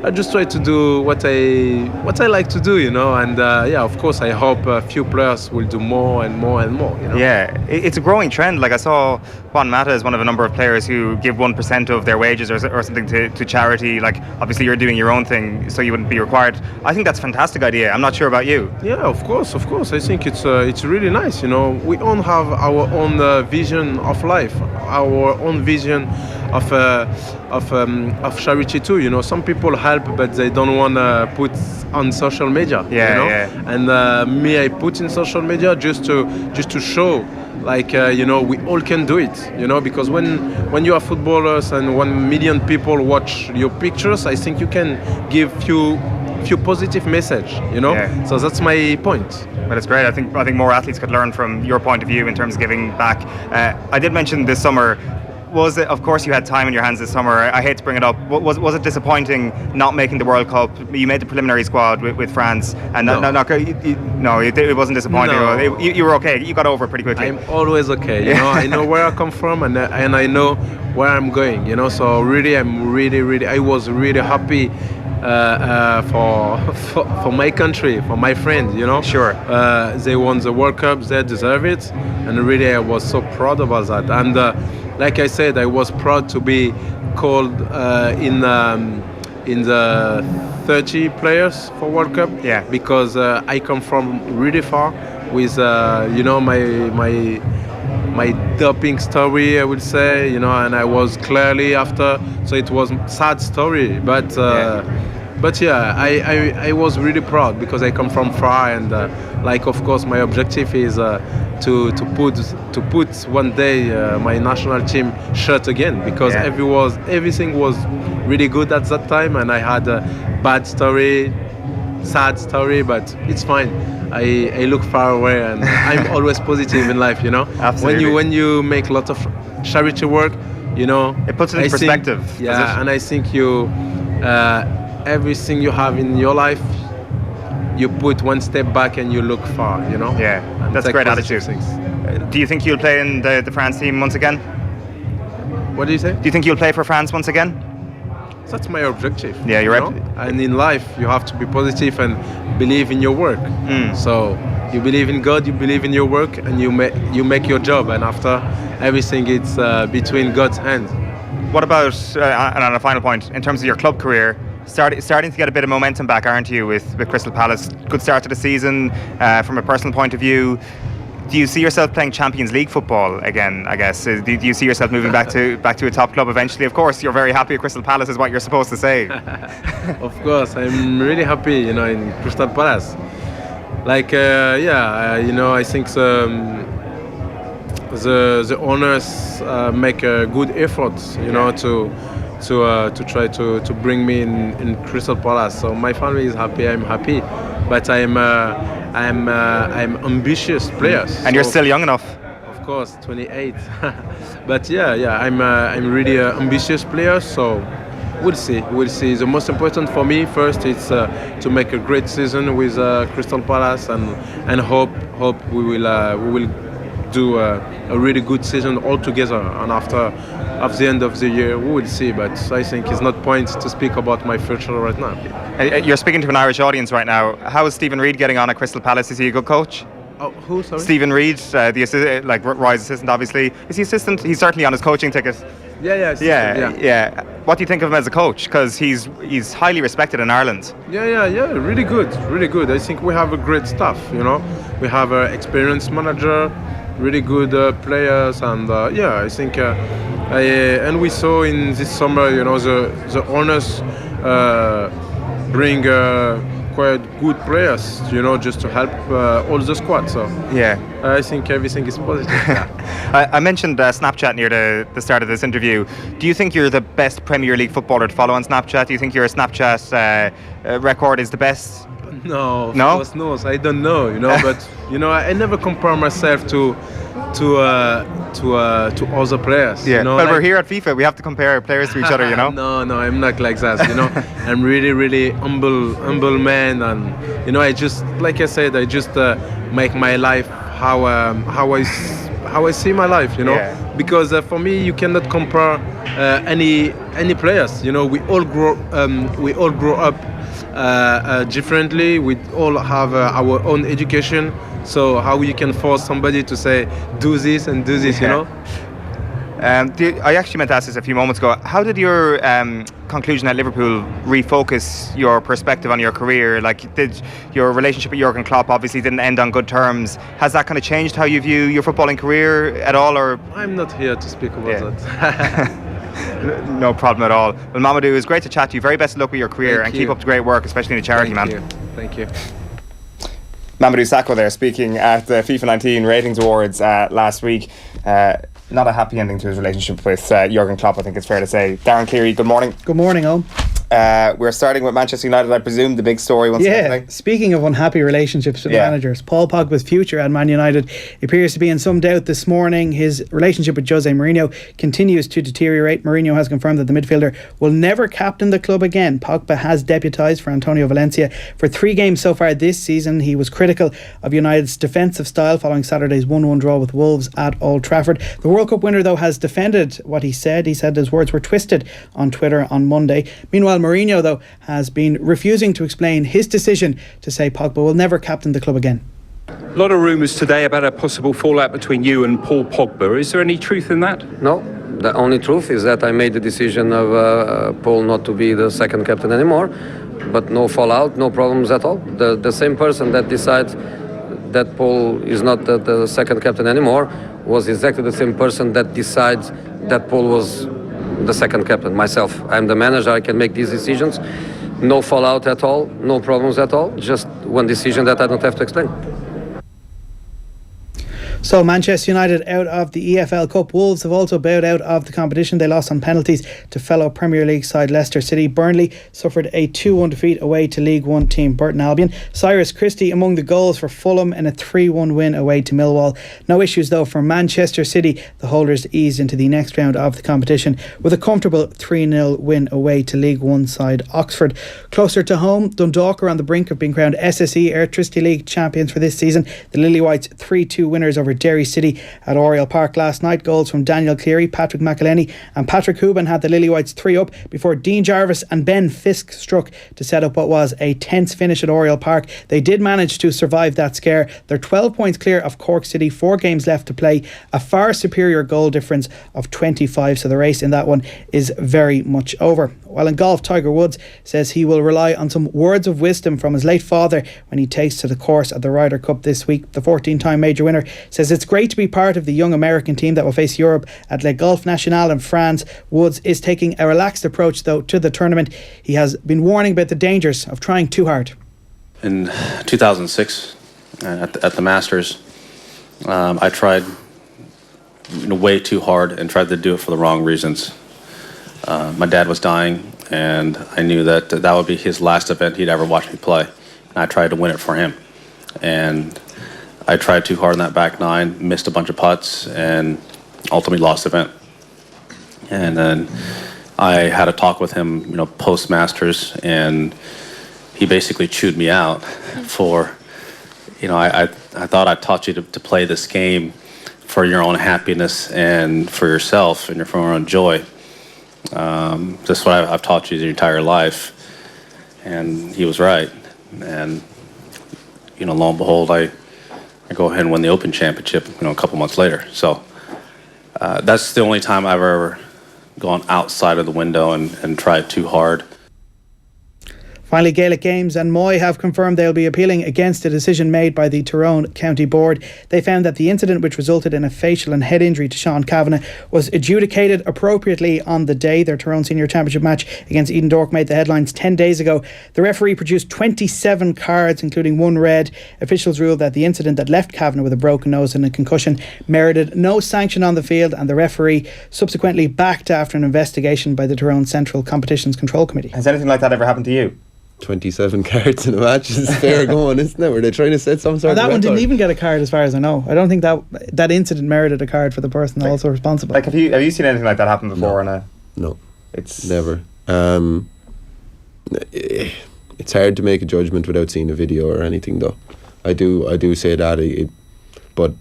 I just try to do what I like to do, and of course I hope a few players will do more and more and more. Yeah, it's a growing trend. Like I saw Juan Mata is one of a number of players who give 1% of their wages or something to charity. Like obviously you're doing your own thing, so you wouldn't be required. I think that's a fantastic idea. I'm not sure about you. Yeah, of course. I think it's really nice. We all have our own vision of life, our own vision of charity too. Some people help, but they don't want to put on social media. And me, I put in social media just to show, like we all can do it. Because when you are footballers and 1 million people watch your pictures, I think you can give few positive message. So that's my point. Well, it's great. I think more athletes could learn from your point of view in terms of giving back. I did mention this summer. Was it? Of course, you had time in your hands this summer. I hate to bring it up. Was it disappointing not making the World Cup? You made the preliminary squad with France, and no, it wasn't disappointing. No. You were okay. You got over it pretty quickly. I'm always okay. I know where I come from, and I know where I'm going. So really, I was really happy for my country, for my friends. Sure. They won the World Cup. They deserve it, and really, I was so proud about that. And like I said, I was proud to be called in the 30 players for World Cup. Yeah. Because I come from really far with my doping story, I would say, and I was clearly after, so it was sad story, but I was really proud because I come from far, and of course my objective is to put one day my national team shirt again, because everything was really good at that time, and I had a bad story, sad story, but it's fine. I look far away, and I'm always positive in life. Absolutely. When you make a lot of charity work, it puts it in perspective. And I think everything you have in your life, you put one step back and you look far. Yeah, and that's a great attitude. Things. Do you think you'll play in the France team once again? What do you say? Do you think you'll play for France once again? That's my objective. Yeah, you're right. And in life, you have to be positive and believe in your work. So you believe in God, you believe in your work, and you make your job. And after everything, it's between God's hands. What about, and on a final point, in terms of your club career, starting to get a bit of momentum back, aren't you, with Crystal Palace? Good start to the season. From a personal point of view, do you see yourself playing Champions League football again, I guess? Do you see yourself moving back to a top club eventually? Of course, you're very happy at Crystal Palace is what you're supposed to say. Of course, I'm really happy, in Crystal Palace. I think the owners make a good effort, to try to bring me in Crystal Palace. So my family is happy, I'm happy, but I'm ambitious player. And you're still young enough. Of course, 28. But I'm really an ambitious player. So we'll see. The most important for me first is to make a great season with Crystal Palace, and hope we will do a really good season all together. And after the end of the year, we will see. But I think it's not point to speak about my future right now. You're speaking to an Irish audience right now. How is Stephen Reid getting on at Crystal Palace? Is he a good coach? Oh, who? Sorry. Stephen Reid, the Roy's assistant, obviously. Is he assistant? He's certainly on his coaching ticket. Yeah. What do you think of him as a coach? Because he's highly respected in Ireland. Yeah. Really good. I think we have a great staff. We have an experienced manager, really good players, and I think. And we saw in this summer, the owners bring quite good players, just to help all the squad. So I think everything is positive. I mentioned Snapchat near the start of this interview. Do you think you're the best Premier League footballer to follow on Snapchat? Do you think your Snapchat record is the best? No, of No? course not. I don't know, but I never compare myself to other players. Yeah. Well, we're here at FIFA. We have to compare players to each other. No, I'm not like that. I'm really, really humble man, and I just, like I said, I just make my life how I see my life. Yeah. Because for me, you cannot compare any players. We all grow up differently. We all have our own education. So how you can force somebody to say do this and do this, I actually meant to ask this a few moments ago. How did your conclusion at Liverpool refocus your perspective on your career? Like, did your relationship with Jurgen Klopp obviously didn't end on good terms? Has that kind of changed how you view your footballing career at all? Or I'm not here to speak about that. No problem at all. Well, Mamadou, it was great to chat to you. Very best of luck with your career. Keep up the great work, especially in the charity, Thank you. Mamadou Sakho there, speaking at the FIFA 19 Ratings Awards last week. Not a happy ending to his relationship with Jurgen Klopp, I think it's fair to say. Darren, Cleary, good morning. Good morning, Owen. We're starting with Manchester United, I presume, the big story once again. Speaking of unhappy relationships with managers, Paul Pogba's future at Man United appears to be in some doubt this morning. His relationship with José Mourinho continues to deteriorate. Mourinho has confirmed that the midfielder will never captain the club again. Pogba has deputised for Antonio Valencia for 3 games so far this season. He was critical of United's defensive style following Saturday's 1-1 draw with Wolves at Old Trafford. The World Cup winner, though, has defended what he said. He said his words were twisted on Twitter on Monday. Meanwhile, Mourinho, though, has been refusing to explain his decision to say Pogba will never captain the club again. A lot of rumours today about a possible fallout between you and Paul Pogba. Is there any truth in that? No, the only truth is that I made the decision of Paul not to be the second captain anymore, but no fallout, no problems at all. The same person that decides that Paul is not the second captain anymore was exactly the same person that decides that Paul was the second captain, myself. I'm the manager, I can make these decisions. No fallout at all, no problems at all, just one decision that I don't have to explain. So Manchester United out of the EFL Cup. Wolves have also bowed out of the competition. They lost on penalties to fellow Premier League side Leicester City. Burnley suffered a 2-1 defeat away to League One team Burton Albion. Cyrus Christie among the goals for Fulham in a 3-1 win away to Millwall. No issues though for Manchester City. The holders eased into the next round of the competition with a comfortable 3-0 win away to League One side Oxford. Closer to home, Dundalk are on the brink of being crowned SSE Electricity League champions for this season. The Lily-Whites 3-2 winners over Derry City at Oriel Park last night. Goals from Daniel Cleary, Patrick McElhenney and Patrick Hooban had the Lily-Whites 3 up before Dean Jarvis and Ben Fisk struck to set up what was a tense finish at Oriel Park. They did manage to survive that scare. They're 12 points clear of Cork City, 4 games left to play, a far superior goal difference of 25, so the race in that one is very much over. While in golf, Tiger Woods says he will rely on some words of wisdom from his late father when he takes to the course at the Ryder Cup this week. The 14-time major winner says it's great to be part of the young American team that will face Europe at Le Golf National in France. Woods is taking a relaxed approach though to the tournament. He has been warning about the dangers of trying too hard. In 2006 at the Masters, I tried way too hard and tried to do it for the wrong reasons. My dad was dying, and I knew that would be his last event he'd ever watch me play. And I tried to win it for him. And I tried too hard in that back nine, missed a bunch of putts, and ultimately lost the event. And then I had a talk with him, post-Masters, and he basically chewed me out for, I thought I taught you to play this game for your own happiness and for yourself and for your own joy. That's what I've taught you your entire life. And he was right. And, lo and behold, I go ahead and win the Open Championship, a couple months later. So that's the only time I've ever gone outside of the window and tried too hard. Finally, Gaelic Games and Moy have confirmed they'll be appealing against a decision made by the Tyrone County Board. They found that the incident, which resulted in a facial and head injury to Sean Kavanagh, was adjudicated appropriately on the day. Their Tyrone Senior Championship match against Eden Dork made the headlines 10 days ago. The referee produced 27 cards, including 1 red. Officials ruled that the incident that left Kavanagh with a broken nose and a concussion merited no sanction on the field, and the referee subsequently backed after an investigation by the Tyrone Central Competitions Control Committee. Has anything like that ever happened to you? 27 cards in a match is fair going, isn't it? Were they trying to set some sort of that one record? didn't even get a card, as far as I know. I don't think that incident merited a card for the person also responsible. Like, have you seen anything like that happen before? No, it's never. It's hard to make a judgment without seeing a video or anything, though. I do say that, but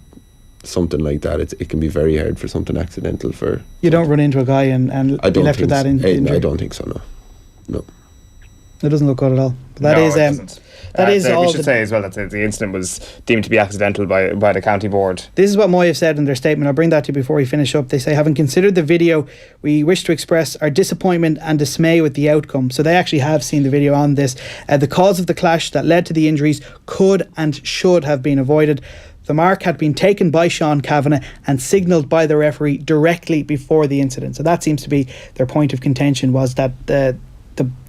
something like that, it can be very hard for something accidental. For you don't run into a guy and be left with that injury. I don't think so. No. It doesn't look good at all. But that is all. We should say as well that the incident was deemed to be accidental by the county board. This is what Moy have said in their statement. I'll bring that to you before we finish up. They say, having considered the video, we wish to express our disappointment and dismay with the outcome. So they actually have seen the video on this. The cause of the clash that led to the injuries could and should have been avoided. The mark had been taken by Sean Kavanagh and signalled by the referee directly before the incident. So that seems to be their point of contention, was that the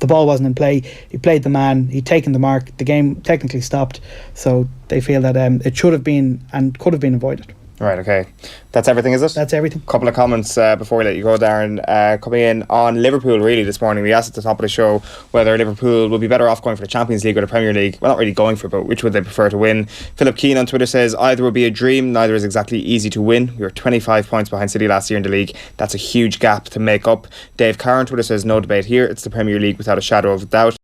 ball wasn't in play. He played the man, he'd taken the mark, the game technically stopped. So they feel that it should have been and could have been avoided. Right, okay. That's everything, is it? That's everything. Couple of comments before we let you go, Darren. Coming in on Liverpool, really, this morning. We asked at the top of the show whether Liverpool would be better off going for the Champions League or the Premier League. Well, not really going for it, but which would they prefer to win? Philip Keane on Twitter says, either would be a dream, neither is exactly easy to win. We were 25 points behind City last year in the league. That's a huge gap to make up. Dave Carr on Twitter says, no debate here. It's the Premier League without a shadow of a doubt.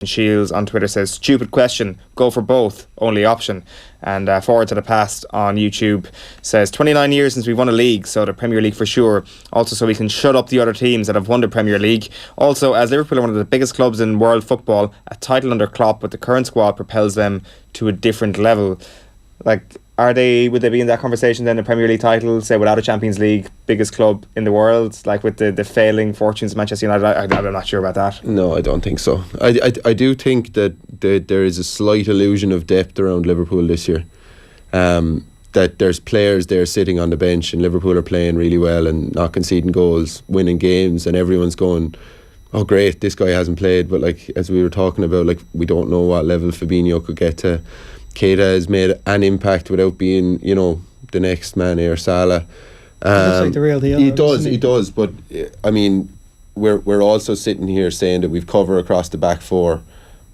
Shields on Twitter says, stupid question, go for both, only option. And Forward to the Past on YouTube says, 29 years since we won a league, so the Premier League for sure. Also, so we can shut up the other teams that have won the Premier League. Also, as Liverpool are one of the biggest clubs in world football, a title under Klopp with the current squad propels them to a different level. Like, would they be in that conversation then, the Premier League title, say without a Champions League, biggest club in the world, like with the failing fortunes of Manchester United? I'm not sure about that. No, I don't think so. I do think that there is a slight illusion of depth around Liverpool this year. That there's players there sitting on the bench and Liverpool are playing really well and not conceding goals, winning games, and everyone's going, oh great, this guy hasn't played. But like, as we were talking about, like, we don't know what level Fabinho could get to. Keita has made an impact without being, the next Mane or Salah. He looks like the real deal. He does. But I mean, we're also sitting here saying that we've covered across the back four.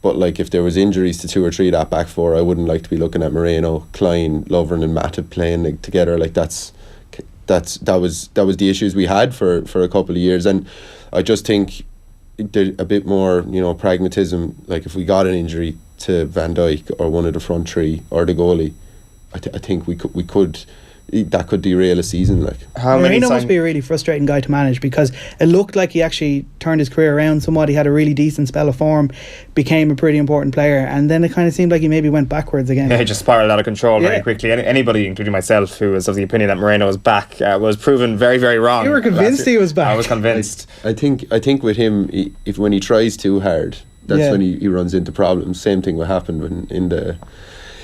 But like, if there was injuries to 2 or 3 that back four, I wouldn't like to be looking at Moreno, Klein, Lovren, and Matip playing together. Like that was the issues we had for a couple of years, and I just think there's a bit more, pragmatism. Like, if we got an injury to Van Dijk or one of the front three or the goalie, I think we could that could derail a season. Like, Moreno must be a really frustrating guy to manage, because it looked like he actually turned his career around somewhat. He had a really decent spell of form, became a pretty important player, and then it kind of seemed like he maybe went backwards again. Yeah, he just spiraled out of control very quickly. Anybody, including myself, who was of the opinion that Moreno was back, was proven very, very wrong. You were convinced he was back. I was convinced. I think with him, when he tries too hard, that's when he runs into problems. Same thing what happened when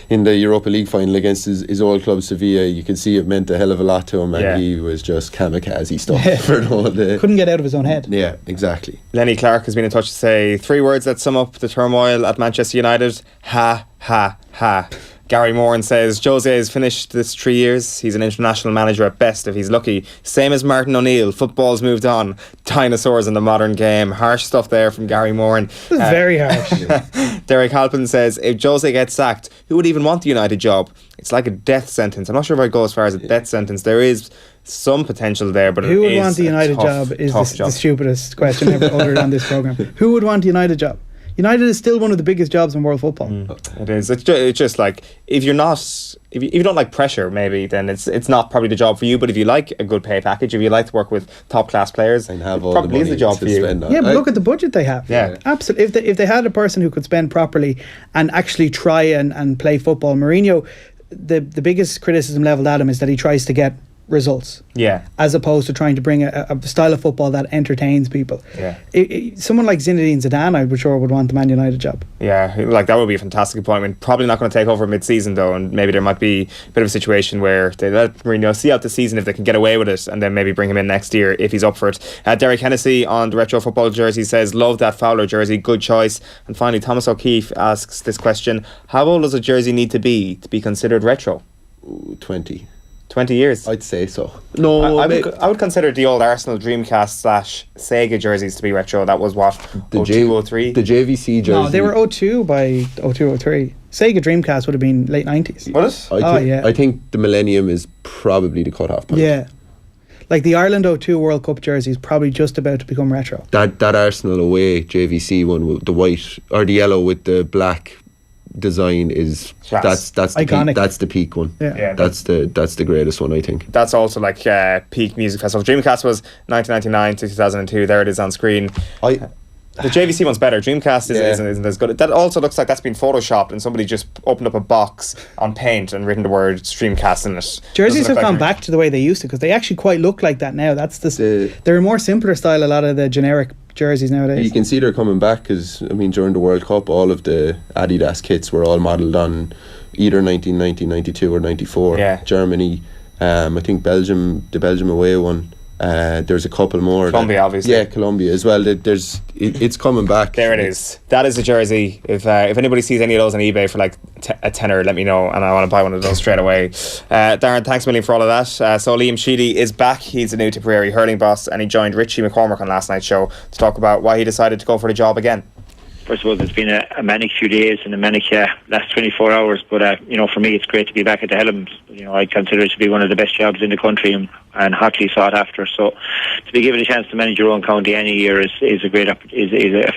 in the Europa League final against his old club Sevilla. You could see it meant a hell of a lot to him, and he was just kamikaze stuff for the whole day. Couldn't get out of his own head. Yeah, exactly. Lenny Clark has been in touch to say 3 words that sum up the turmoil at Manchester United: ha, ha, ha. Gary Moran says Jose has finished this 3 years. He's an international manager at best if he's lucky. Same as Martin O'Neill. Football's moved on. Dinosaurs in the modern game. Harsh stuff there from Gary Moran. Very harsh. Derek Halpin says, if Jose gets sacked, who would even want the United job? It's like a death sentence. I'm not sure if I'd go as far as a death sentence. There is some potential there, but who would want the United job is the stupidest question ever uttered on this programme. Who would want the United job? United is still one of the biggest jobs in world football. It is. It's just like, if you don't like pressure, maybe then it's not probably the job for you. But if you like a good pay package, if you like to work with top class players, and have all probably the is the job for you. Yeah, but look at the budget they have. Yeah, absolutely. If they had a person who could spend properly and actually try and play football, Mourinho, the biggest criticism levelled at him is that he tries to get results, as opposed to trying to bring a style of football that entertains people. Someone like Zinedine Zidane, I'm sure, would want the Man United job. Like, that would be a fantastic appointment. Probably not going to take over mid-season though, and maybe there might be a bit of a situation where they let Mourinho see out the season if they can get away with it, and then maybe bring him in next year if he's up for it. Derek Hennessy on the retro football jersey says, love that Fowler jersey, good choice. And finally, Thomas O'Keefe asks this question: how old does a jersey need to be considered retro? 20. 20 years. I'd say so. No, I would consider the old Arsenal Dreamcast / Sega jerseys to be retro. That was what, the 02, 03? The JVC jersey. No, they were 02 by 02, 03. Sega Dreamcast would have been late 90s. Was it? I think the Millennium is probably the cut-off point. Yeah. Like the Ireland 02 World Cup jersey is probably just about to become retro. That Arsenal away JVC one with the white or the yellow with the black design is that's iconic. That's the peak one. Yeah. That's the greatest one, I think. That's also like peak music festival. Dreamcast was 1999 to 2002. There it is on screen. The JVC one's better. Dreamcast isn't as good. That also looks like that's been photoshopped and somebody just opened up a box on paint and written the word Streamcast in it. Jerseys have gone back to the way they used to because they actually quite look like that now. They're a more simpler style, a lot of the generic jerseys nowadays. You can see they're coming back because, during the World Cup, all of the Adidas kits were all modelled on either 1990, 92 or 94. Yeah. Germany, I think Belgium, the Belgium away one. There's a couple more. Colombia, obviously. Yeah, Colombia as well. It's coming back. There it is. That is a jersey. If anybody sees any of those on eBay for like a tenner, let me know, and I want to buy one of those straight away. Darren, thanks a million for all of that. So Liam Sheedy is back. He's the new Tipperary hurling boss, and he joined Richie McCormick on last night's show to talk about why he decided to go for the job again. First of all, it's been a manic few days and a manic last 24 hours. But, for me, it's great to be back at the Helms. I consider it to be one of the best jobs in the country and hotly sought after. So to be given a chance to manage your own county any year is a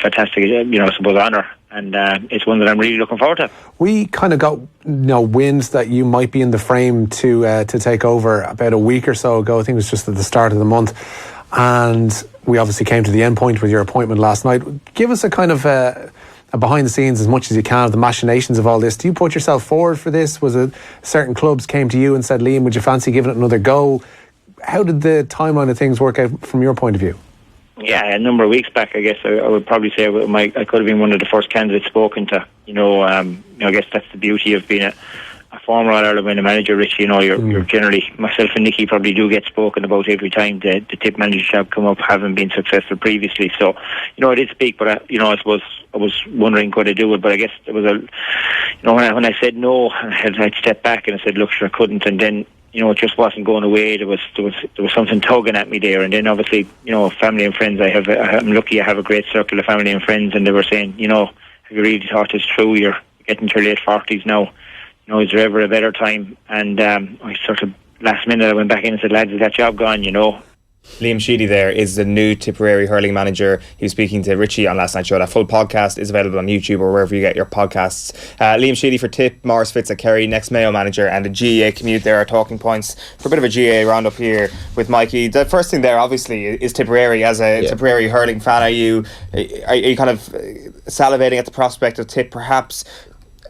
fantastic, honour. And it's one that I'm really looking forward to. We kind of got wind that you might be in the frame to take over about a week or so ago. I think it was just at the start of the month. And we obviously came to the end point with your appointment last night. Give us a kind of a behind the scenes as much as you can of the machinations of all this. Do you put yourself forward for this? Was it certain clubs came to you and said, Liam, would you fancy giving it another go? How did the timeline of things work out from your point of view? Yeah, a number of weeks back, I guess I would probably say I could have been one of the first candidates spoken to. I guess that's the beauty of being a former All-Ireland winning manager, Rich. You're generally, myself and Nicky probably do get spoken about every time the tip manager job come up, having been successful previously. So, I did speak, but I suppose I was wondering could I do it. But I guess it was when I said no, I'd step back and I said, look, sure, I couldn't. And then it just wasn't going away. There was something tugging at me there. And then obviously, family and friends. I'm lucky. I have a great circle of family and friends, and they were saying, have you really thought this through? You're getting to your late 40s now. Is there ever a better time? And I sort of last minute I went back in and said, lads, is that job gone? Liam Sheedy there is the new Tipperary hurling manager. He was speaking to Richie on last night's show. That full podcast is available on YouTube or wherever you get your podcasts. Liam Sheedy for Tip, Morris Fitz at Kerry, next Mayo manager, and the GAA commute. There are talking points for a bit of a GAA roundup here with Mikey. The first thing there obviously is Tipperary. As a Tipperary hurling fan, are you kind of salivating at the prospect of Tip perhaps,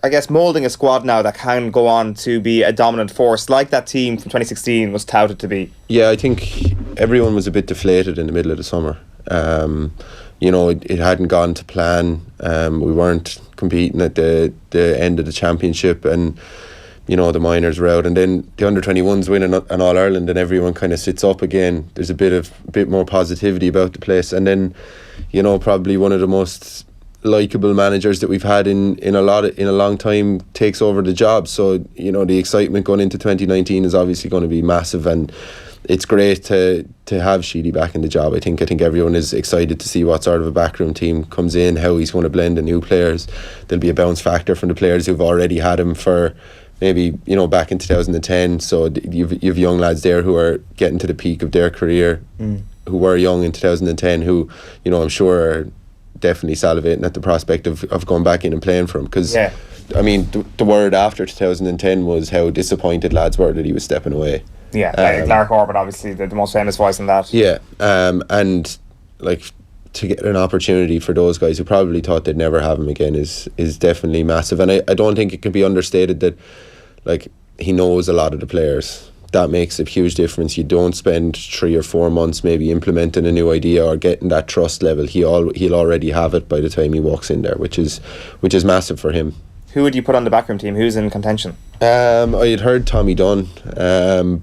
I guess, moulding a squad now that can go on to be a dominant force like that team from 2016 was touted to be? Yeah, I think everyone was a bit deflated in the middle of the summer. It hadn't gone to plan. We weren't competing at the end of the championship, and the minors were out, and then the under-21s win an All-Ireland, and everyone kind of sits up again. There's a bit more positivity about the place, and then probably one of the most likeable managers that we've had in a long time takes over the job. So the excitement going into 2019 is obviously going to be massive, and it's great to have Sheedy back in the job. I think everyone is excited to see what sort of a backroom team comes in, how he's going to blend the new players. There'll be a bounce factor from the players who've already had him for maybe back in 2010. So you've young lads there who are getting to the peak of their career, who were young in 2010, who I'm sure are definitely salivating at the prospect of going back in and playing for him, because the word after 2010 was how disappointed lads were that he was stepping away. Clark Orbit obviously the most famous voice in that. And like to get an opportunity for those guys who probably thought they'd never have him again is definitely massive. And I don't think it can be understated that like he knows a lot of the players. That makes a huge difference. You don't spend 3 or 4 months maybe implementing a new idea or getting that trust level. He'll already have it by the time he walks in there, which is massive for him. Who would you put on the backroom team? Who's in contention? I had heard Tommy Dunn,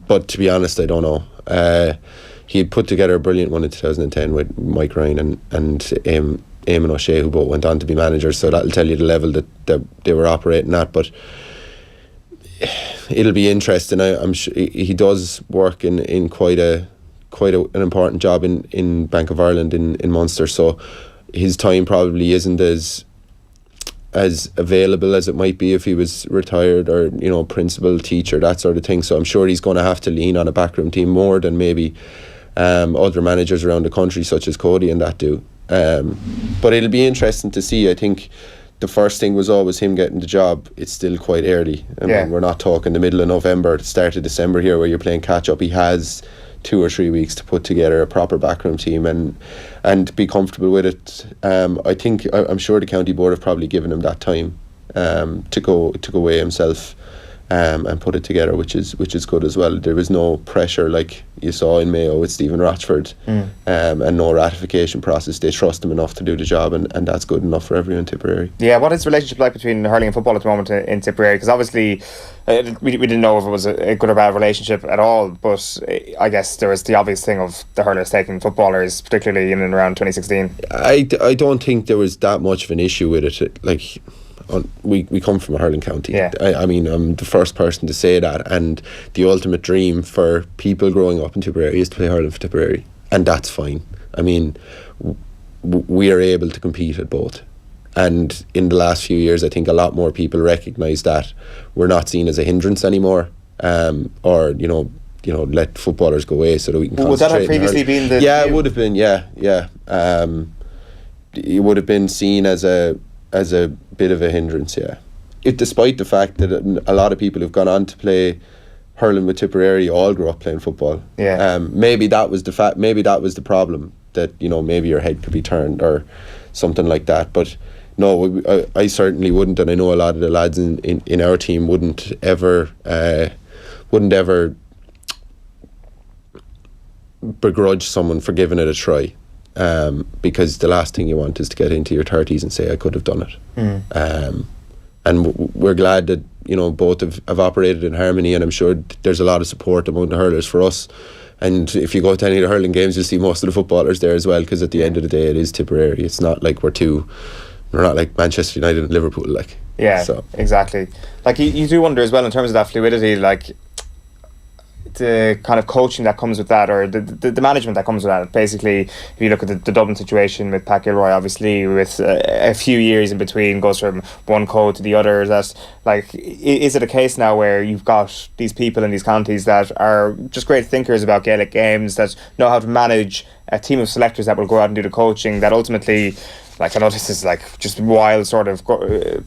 but to be honest, I don't know. He had put together a brilliant one in 2010 with Mike Ryan and Eamon O'Shea, who both went on to be managers. So that'll tell you the level that they were operating at. But it'll be interesting. I'm sure he does work in quite an important job in Bank of Ireland in Munster, so his time probably isn't as available as it might be if he was retired or, you know, principal, teacher, that sort of thing. So I'm sure he's going to have to lean on a backroom team more than maybe other managers around the country, such as Cody and that do. But it'll be interesting to see. I think the first thing was always him getting the job. It's still quite early. I mean, we're not talking the middle of November, the start of December here, where you're playing catch up. He has 2 or 3 weeks to put together a proper backroom team and be comfortable with it. I'm sure the county board have probably given him that time to go away himself and put it together, which is good as well. There was no pressure like you saw in Mayo with Stephen Rochford, and no ratification process. They trust him enough to do the job, and that's good enough for everyone in Tipperary. Yeah, what is the relationship like between hurling and football at the moment in Tipperary? Because obviously we didn't know if it was a good or bad relationship at all, but I guess there was the obvious thing of the hurlers taking footballers, particularly in and around 2016. I don't think there was that much of an issue with it. Like, we come from a hurling county. I mean, I'm the first person to say that, and the ultimate dream for people growing up in Tipperary is to play hurling for Tipperary, and that's fine. I mean, we are able to compete at both, and in the last few years I think a lot more people recognise that we're not seen as a hindrance anymore, or you know let footballers go away so that we can concentrate. Would that have previously been the view? It would have been, it would have been seen as a bit of a hindrance, despite the fact that a lot of people who've gone on to play hurling with Tipperary all grew up playing football. Maybe that was the fact. Maybe that was the problem, that, you know, maybe your head could be turned or something like that. But no, I certainly wouldn't, and I know a lot of the lads in our team wouldn't ever begrudge someone for giving it a try. Because the last thing you want is to get into your 30s and say I could have done it. And we're glad that, you know, both have operated in harmony, and I'm sure there's a lot of support among the hurlers for us. And if you go to any of the hurling games, you'll see most of the footballers there as well, because at the end of the day it is Tipperary. It's not like we're not like Manchester United and Liverpool, like. So Exactly. Like you do wonder as well in terms of that fluidity, like the kind of coaching that comes with that, or the management that comes with that. Basically, if you look at the Dublin situation with Pat Gilroy, obviously with a few years in between, goes from one coach to the other. That's like, is it a case now where you've got these people in these counties that are just great thinkers about Gaelic games, that know how to manage a team of selectors that will go out and do the coaching, that ultimately, like, I know this is like just wild sort of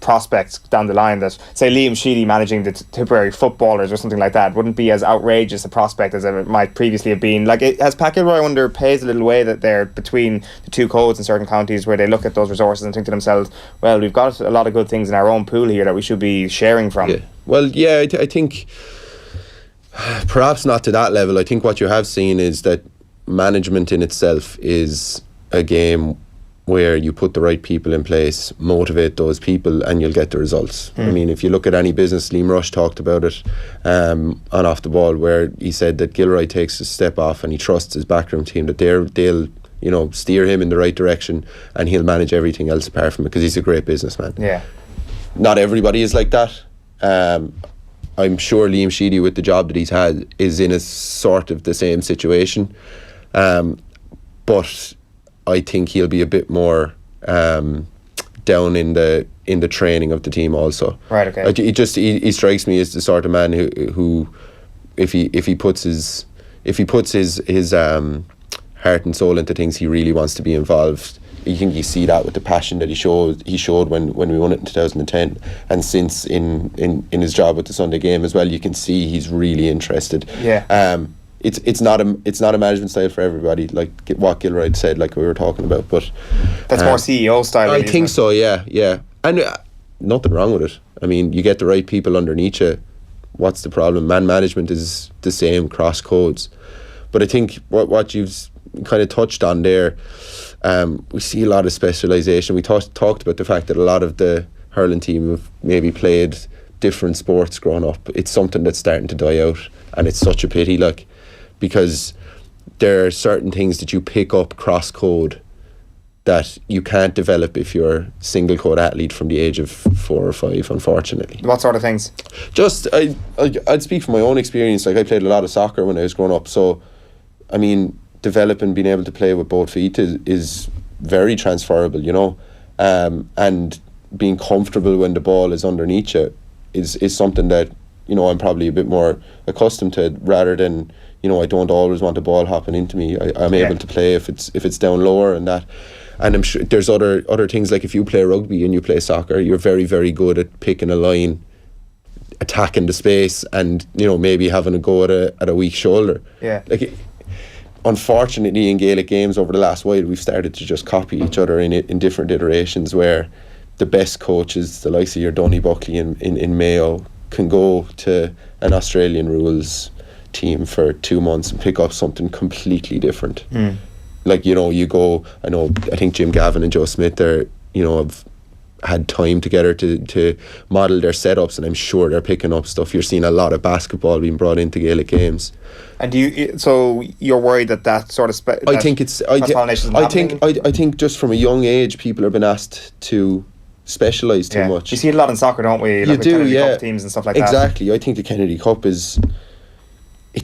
prospects down the line, that say Liam Sheedy managing the Tipperary footballers or something like that wouldn't be as outrageous a prospect as it might previously have been. Like, has Pat Gilroy, I wonder, pays a little way that they're between the two codes in certain counties, where they look at those resources and think to themselves, well, we've got a lot of good things in our own pool here that we should be sharing from. I think perhaps not to that level. I think what you have seen is that management in itself is a game where you put the right people in place, motivate those people, and you'll get the results. I mean, if you look at any business, Liam Rush talked about it on Off the Ball, where he said that Gilroy takes a step off and he trusts his backroom team, that they'll you know, steer him in the right direction, and he'll manage everything else apart from it, because he's a great businessman. Not everybody is like that. I'm sure Liam Sheedy, with the job that he's had, is in a sort of the same situation, but I think he'll be a bit more down in the training of the team also. Right. Okay. He strikes me as the sort of man who if he puts his heart and soul into things, he really wants to be involved. I think you see that with the passion that he showed when we won it in 2010, and since in his job with the Sunday Game as well, you can see he's really interested. It's not a management style for everybody, like what Gilroy said, like we were talking about, but that's more CEO style. I think so. Yeah, and nothing wrong with it. I mean, you get the right people underneath you. What's the problem? Man management is the same cross codes, but I think what you've kind of touched on there, we see a lot of specialisation. We talked about the fact that a lot of the hurling team have maybe played different sports growing up. It's something that's starting to die out, and it's such a pity, like, because there are certain things that you pick up cross code that you can't develop if you're a single coat athlete from the age of 4 or 5, unfortunately. What sort of things? Just, I'd speak from my own experience. Like, I played a lot of soccer when I was growing up, so I mean, developing, being able to play with both feet is very transferable, you know, and being comfortable when the ball is underneath you is something that, you know, I'm probably a bit more accustomed to, rather than, you know, I don't always want the ball hopping into me. I'm able to play if it's down lower and that. And I'm sure there's other things, like if you play rugby and you play soccer, you're very, very good at picking a line, attacking the space, and, you know, maybe having a go at a weak shoulder. Yeah. Like, unfortunately, in Gaelic games over the last while, we've started to just copy each other in different iterations, where the best coaches, the likes of your Donny Buckley in Mayo, can go to an Australian rules team for 2 months and pick up something completely different. Like, you know, I think Jim Gavin and Joe Smith, they're, you know, have had time together to model their setups, and I'm sure they're picking up stuff. You're seeing a lot of basketball being brought into Gaelic games. And so you're worried that sort of I think just from a young age, people have been asked to specialise too much. You see it a lot in soccer, don't we? You do, Kennedy Cup teams and stuff like that. Exactly. I think the Kennedy Cup it's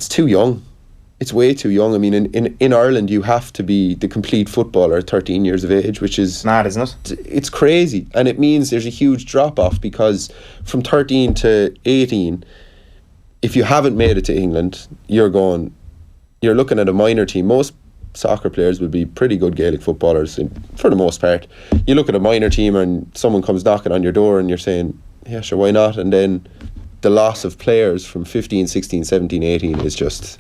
too young. It's way too young. I mean, in Ireland, you have to be the complete footballer at 13 years of age, which is mad, isn't it? It's crazy. And it means there's a huge drop-off, because from 13 to 18, if you haven't made it to England, you're looking at a minor team. Most soccer players will be pretty good Gaelic footballers for the most part. You look at a minor team and someone comes knocking on your door and you're saying, yeah, sure, why not? And then the loss of players from 15, 16, 17, 18 is just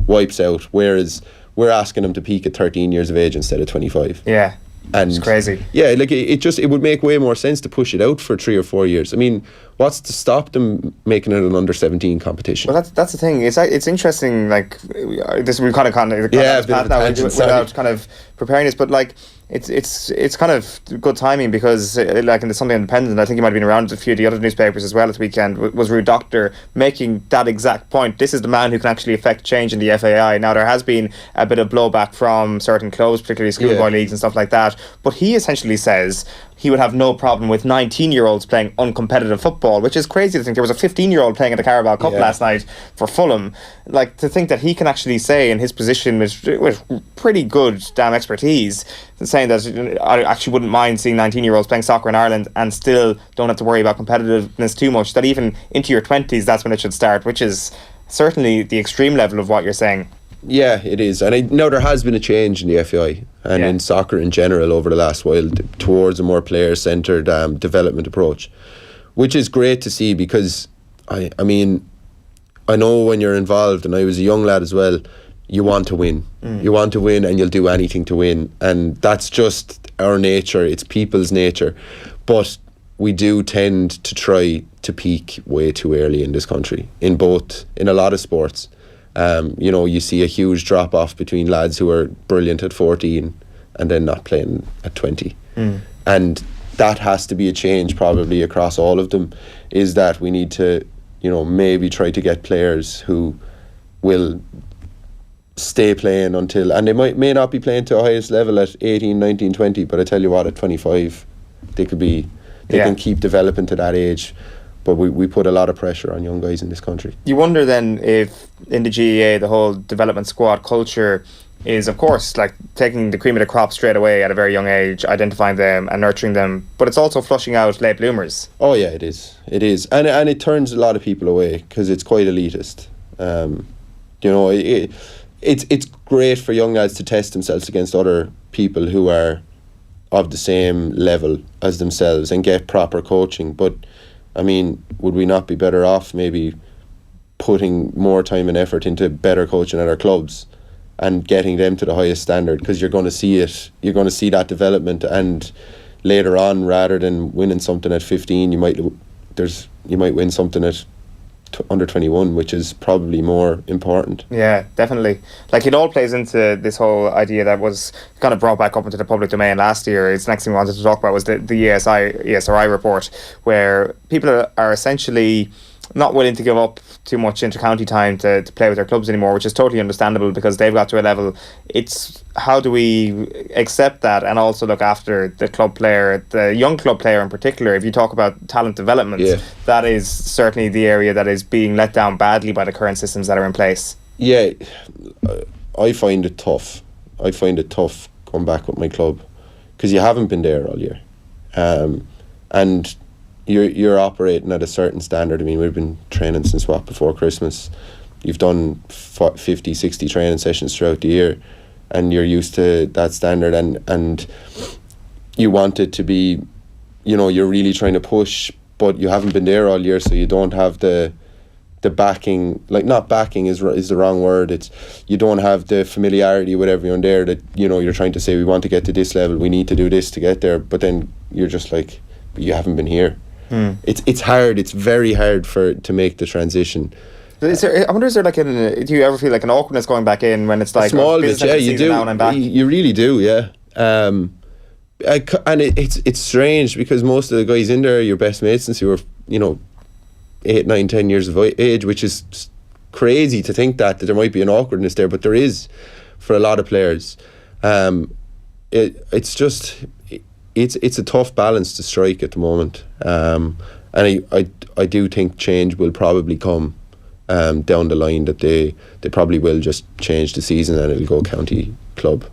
wipes out, whereas we're asking them to peak at 13 years of age instead of 25. Yeah. And it's crazy. Yeah, like it would make way more sense to push it out for 3 or 4 years. I mean, what's to stop them making it an under-17 competition? Well, that's the thing. It's interesting. Like this, we kind of without kind of preparing this, but like it's kind of good timing, because like in the Sunday Independent, I think he might have been around a few of the other newspapers as well this weekend, was Rude Doctor making that exact point. This is the man who can actually affect change in the FAI. Now, there has been a bit of blowback from certain clubs, particularly schoolboy leagues and stuff like that, but he essentially says he would have no problem with 19-year-olds playing uncompetitive football, which is crazy to think. There was a 15-year-old playing at the Carabao Cup last night for Fulham. Like, to think that he can actually say in his position with pretty good damn expertise, saying that I actually wouldn't mind seeing 19-year-olds playing soccer in Ireland and still don't have to worry about competitiveness too much, that even into your 20s, that's when it should start, which is certainly the extreme level of what you're saying. Yeah, it is. And I know there has been a change in the FAI and in soccer in general over the last while towards a more player-centred development approach, which is great to see, because I mean, I know when you're involved, and I was a young lad as well, you want to win. You want to win, and you'll do anything to win. And that's just our nature. It's people's nature. But we do tend to try to peak way too early in this country, in a lot of sports. You know, you see a huge drop off between lads who are brilliant at 14 and then not playing at 20. And that has to be a change probably across all of them, is that we need to, you know, maybe try to get players who will stay playing until, and they may not be playing to a highest level at 18, 19, 20, but I tell you what, at 25 they can keep developing to that age. But we put a lot of pressure on young guys in this country. You wonder then if in the GEA the whole development squad culture is, of course, like taking the cream of the crop straight away at a very young age, identifying them and nurturing them, but it's also flushing out late bloomers. Oh yeah, it is. And it turns a lot of people away, because it's quite elitist. You know, it's great for young lads to test themselves against other people who are of the same level as themselves and get proper coaching, but I mean, would we not be better off maybe putting more time and effort into better coaching at our clubs and getting them to the highest standard? Because you're going to see it. You're going to see that development, and later on, rather than winning something at 15, you might win something at under 21, which is probably more important. Yeah, definitely. Like, it all plays into this whole idea that was kind of brought back up into the public domain last year. It's the next thing we wanted to talk about was the ESRI report, where people are essentially not willing to give up too much inter-county time to play with their clubs anymore, which is totally understandable because they've got to a level. It's how do we accept that and also look after the club player, the young club player in particular. If you talk about talent development, that is certainly the area that is being let down badly by the current systems that are in place. Yeah, I find it tough. I find it tough going back with my club because you haven't been there all year, and you're operating at a certain standard. I mean, we've been training since before Christmas. You've done 50, 60 training sessions throughout the year, and you're used to that standard, and you want it to be, you're really trying to push, but you haven't been there all year, so you don't have the backing. Like, not backing is the wrong word. It's you don't have the familiarity with everyone there that you're trying to say we want to get to this level, we need to do this to get there, but then you're just like, but you haven't been here. It's hard. It's very hard to make the transition. I wonder, is there do you ever feel like an awkwardness going back in when it's like a small bit? Yeah, you do. You really do. Yeah. And it's strange because most of the guys in there are your best mates since you were 8, 9, 10 years of age, which is crazy to think that there might be an awkwardness there, but there is for a lot of players. It's just. It's a tough balance to strike at the moment, and I do think change will probably come down the line, that they probably will just change the season and it'll go county club,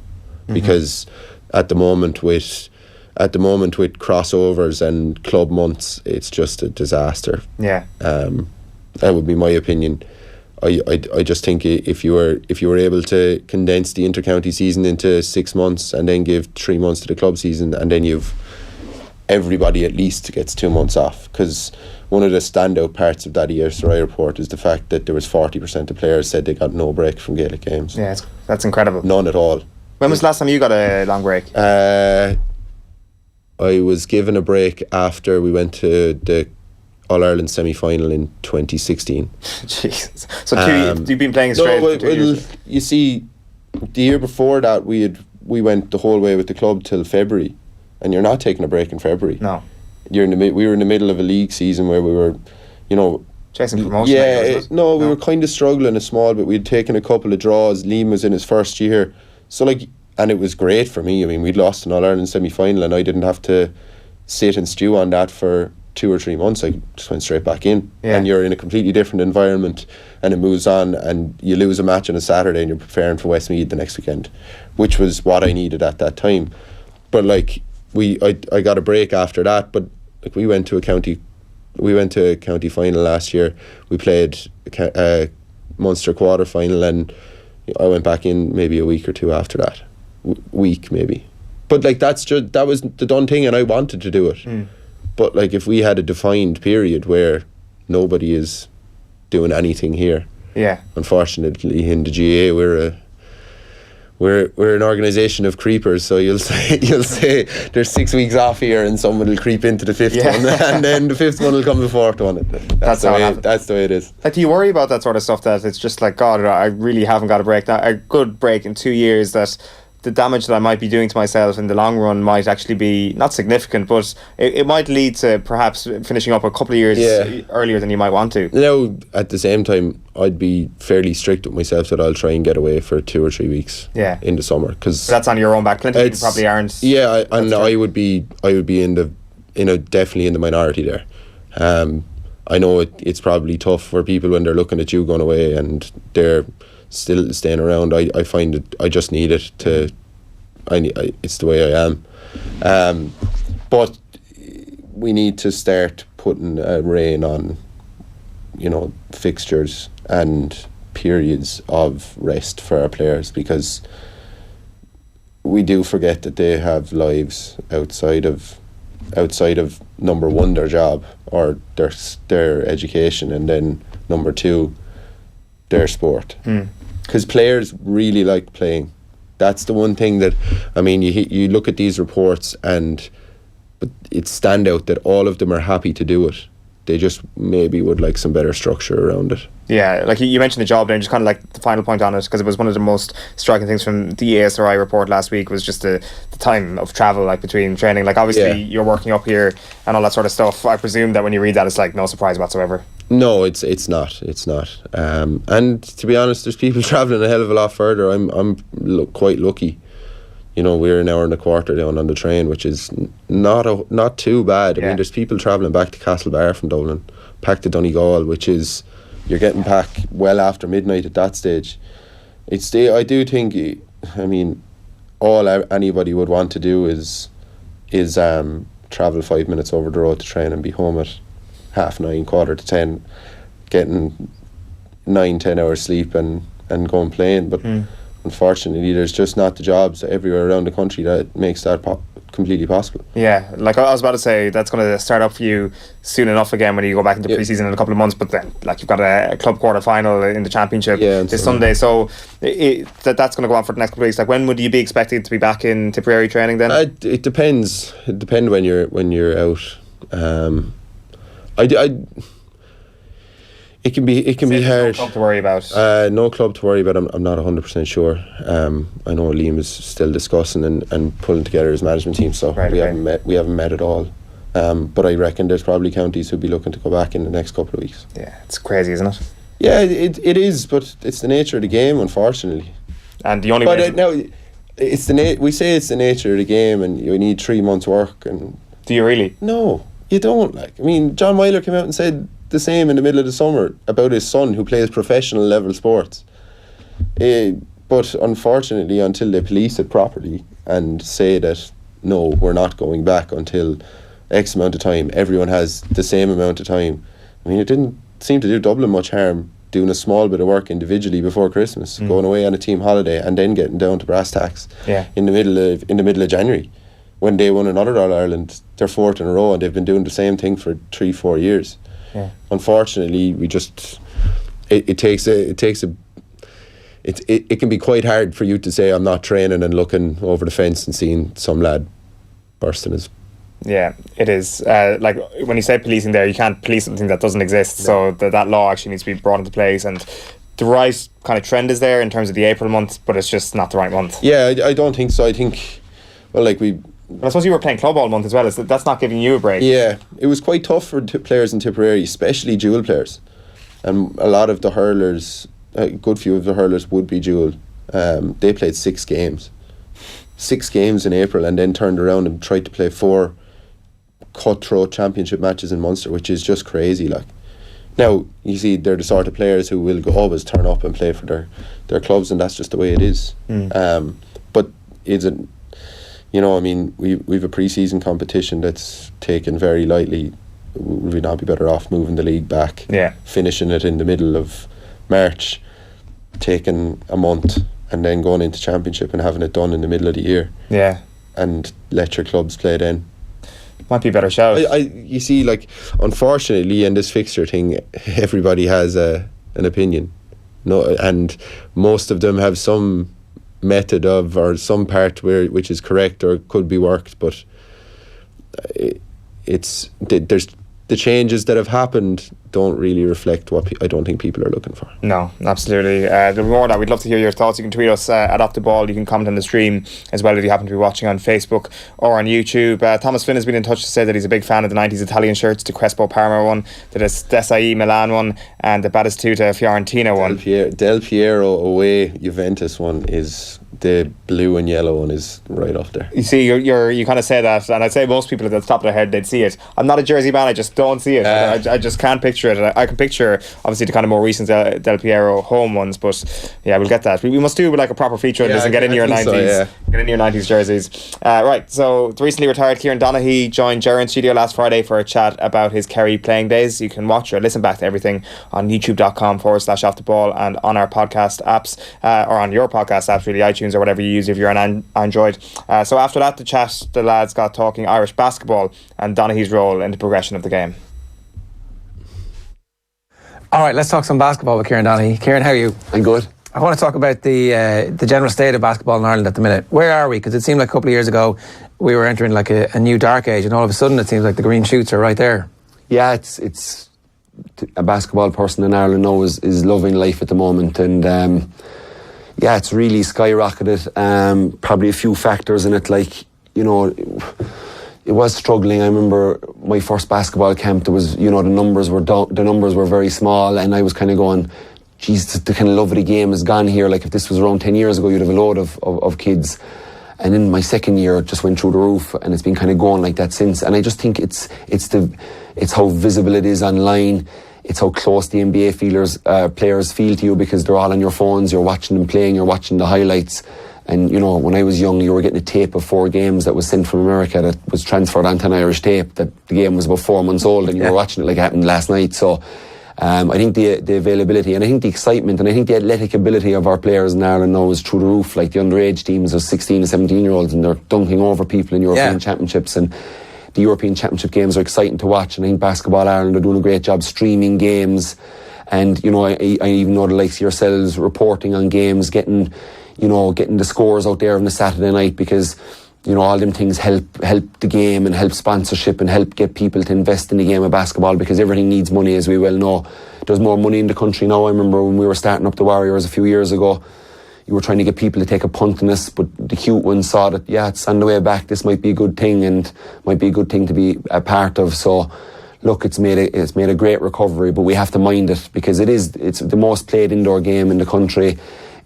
because at the moment with crossovers and club months, it's just a disaster. Yeah, that would be my opinion. I just think if you were able to condense the inter-county season into 6 months and then give 3 months to the club season, and then everybody at least gets 2 months off, because one of the standout parts of that ESRI report is the fact that there was 40% of players said they got no break from Gaelic games. Yeah, that's incredible. None at all. When was the last time you got a long break? I was given a break after we went to the All-Ireland semi-final in 2016. Jesus. So you've been playing straight for 2 years? You see, the year before that we went the whole way with the club till February, and you're not taking a break in February. No. We were in the middle of a league season where we were, chasing promotion. Yeah, we were kind of struggling a small bit. We'd taken a couple of draws. Liam was in his first year, so and it was great for me. I mean, we'd lost an All-Ireland semi-final, and I didn't have to sit and stew on that for 2 or 3 months. I just went straight back in, and you're in a completely different environment, and it moves on, and you lose a match on a Saturday and you're preparing for Westmeath the next weekend, which was what I needed at that time. But I got a break after that, but we went to a county final last year. We played a Munster quarter final, and I went back in maybe a week or two after that, week maybe. But that was the done thing, and I wanted to do it. But if we had a defined period where nobody is doing anything here, unfortunately in the GA we're an organisation of creepers. So you'll say there's 6 weeks off here, and someone will creep into the fifth one, and then the fifth one will come the fourth one. That's the way it is. Do you worry about that sort of stuff, that it's just like, God, I really haven't got a break now, a good break in 2 years, that the damage that I might be doing to myself in the long run might actually be not significant, but it might lead to perhaps finishing up a couple of years earlier than you might want to. Now, at the same time, I'd be fairly strict with myself that I'll try and get away for 2 or 3 weeks in the summer, because that's on your own back. Plenty of people probably aren't. Yeah, I would be definitely in the minority there. I know it's probably tough for people when they're looking at you going away and they're still staying around. I find it, I just need it to, it's the way I am. But we need to start putting a rein on, fixtures and periods of rest for our players, because we do forget that they have lives outside of number one, their job or their education, and then number two, their sport. Because players really like playing. That's the one thing that, you look at these reports but it's stand out that all of them are happy to do it. They just maybe would like some better structure around it. Yeah, like you mentioned the job there, and just kind of like the final point on it, because it was one of the most striking things from the ESRI report last week, was just the time of travel, like between training. Like obviously you're working up here and all that sort of stuff. I presume that when you read that, it's like no surprise whatsoever. No, it's not. It's not. And to be honest, there's people travelling a hell of a lot further. I'm quite lucky. You know, we're an hour and a quarter down on the train, which is not too bad. I mean, there's people travelling back to Castlebar from Dublin, back to Donegal, which is, you're getting back well after midnight at that stage. I do think, I mean, all anybody would want to do is travel 5 minutes over the road to train and be home at 9:30, 10:15, getting 9-10 hours sleep and going playing. But unfortunately, there's just not the jobs everywhere around the country that makes that completely possible. Yeah, like I was about to say, that's going to start up for you soon enough again when you go back into pre-season in a couple of months. But then, like, you've got a club quarter final in the championship this Sunday, so that's going to go on for the next couple of weeks. Like, when would you be expected to be back in Tipperary training then? It depends. It depends when you're out. It can be hard. No club to worry about. No club to worry about. I'm not 100% sure. I know Liam is still discussing and pulling together his management team, so we haven't met at all. But I reckon there's probably counties who'll be looking to go back in the next couple of weeks. Yeah, it's crazy, isn't it? Yeah, it is, but it's the nature of the game, unfortunately. And the only we say it's the nature of the game, and you need 3 months' work. And do you really? No, you don't. Like, I mean, John Myler came out and said the same in the middle of the summer about his son who plays professional level sports. But unfortunately, until they police it properly and say that no, we're not going back until X amount of time, everyone has the same amount of time. I mean, it didn't seem to do Dublin much harm doing a small bit of work individually before Christmas, going away on a team holiday and then getting down to brass tacks in the middle of January when they won another All-Ireland, their 4th in a row, and they've been doing the same thing for 3-4 years. Yeah. Unfortunately, it can be quite hard for you to say I'm not training and looking over the fence and seeing some lad bursting his. Yeah, it is. Like, when you say policing there, you can't police something that doesn't exist. No. So that law actually needs to be brought into place, and the right kind of trend is there in terms of the April month, but it's just not the right month. Yeah, I don't think so. I think, well, like But I suppose you were playing club all month as well. That's not giving you a break. Yeah, it was quite tough for players in Tipperary, especially dual players. And a lot of the hurlers, a good few of the hurlers would be dual. They played 6 games. 6 games in April, and then turned around and tried to play 4 cutthroat championship matches in Munster, which is just crazy. Like, now, you see, they're the sort of players who will always turn up and play for their clubs, and that's just the way it is. But is it... You know, I mean, we've a pre-season competition that's taken very lightly. Would we not be better off moving the league back? Yeah. Finishing it in the middle of March, taking a month, and then going into championship and having it done in the middle of the year. Yeah. And let your clubs play then. Might be a better shout. You see, like, unfortunately, in this fixture thing, everybody has an opinion. No, and most of them have some method of, or some part which is correct or could be worked, but there's the changes that have happened don't really reflect what I don't think people are looking for. No, absolutely. The more that, we'd love to hear your thoughts. You can tweet us at Off The Ball. You can comment on the stream as well if you happen to be watching on Facebook or on YouTube. Thomas Flynn has been in touch to say that he's a big fan of the 90s Italian shirts, the Crespo Parma one, the Desai Milan one, and the Battistuta Fiorentina one. Del Piero away Juventus one is... The blue and yellow one is right up there. You see, you kind of say that, and I'd say most people at the top of their head, they'd see it. I'm not a Jersey man, I just don't see it. I just can't picture it. I can picture, obviously, the kind of more recent Del Piero home ones, but yeah, we'll get that. We must do like a proper feature on this and get into your 90s. So, yeah. Get into your 90s jerseys. Right, so the recently retired Kieran Donaghy joined Darren studio last Friday for a chat about his Kerry playing days. You can watch or listen back to everything on youtube.com/Off The Ball and on our podcast apps, or on your podcast apps, really, iTunes or whatever you use if you're on Android. So after that, the lads got talking Irish basketball and Donaghy's role in the progression of the game. All right, let's talk some basketball with Kieran Donaghy. Kieran, how are you? I'm good. I want to talk about the general state of basketball in Ireland at the minute. Where are we? Because it seemed like a couple of years ago we were entering like a new dark age, and all of a sudden it seems like the green shoots are right there. Yeah, it's a basketball person in Ireland now is loving life at the moment, and yeah, it's really skyrocketed. Probably a few factors in it, like, you know, it was struggling. I remember my first basketball camp, there was, the numbers were very small, and I was kind of going, geez, the kind of love of the game is gone here. Like if this was around 10 years ago, you'd have a load of kids. And in my second year, it just went through the roof, and it's been kind of going like that since. And I just think it's how visible it is online. It's how close the NBA players feel to you, because they're all on your phones. You're watching them playing. You're watching the highlights. And when I was young, you were getting a tape of 4 games that was sent from America that was transferred onto an Irish tape. That the game was about 4 months old, and you were watching it like it happened last night. So. I think the availability, and I think the excitement, and I think the athletic ability of our players in Ireland now is through the roof. Like the underage teams are 16 to 17 year olds, and they're dunking over people in European championships, and the European Championship games are exciting to watch. And I think Basketball Ireland are doing a great job streaming games, and I even know the likes of yourselves reporting on games, getting the scores out there on the Saturday night, because all them things help the game and help sponsorship and help get people to invest in the game of basketball, because everything needs money, as we well know. There's more money in the country now. I remember when we were starting up the Warriors a few years ago, you were trying to get people to take a punt on us, but the cute ones saw that, it's on the way back, this might be a good thing, and might be a good thing to be a part of. So look, it's made a great recovery, but we have to mind it, because it's the most played indoor game in the country.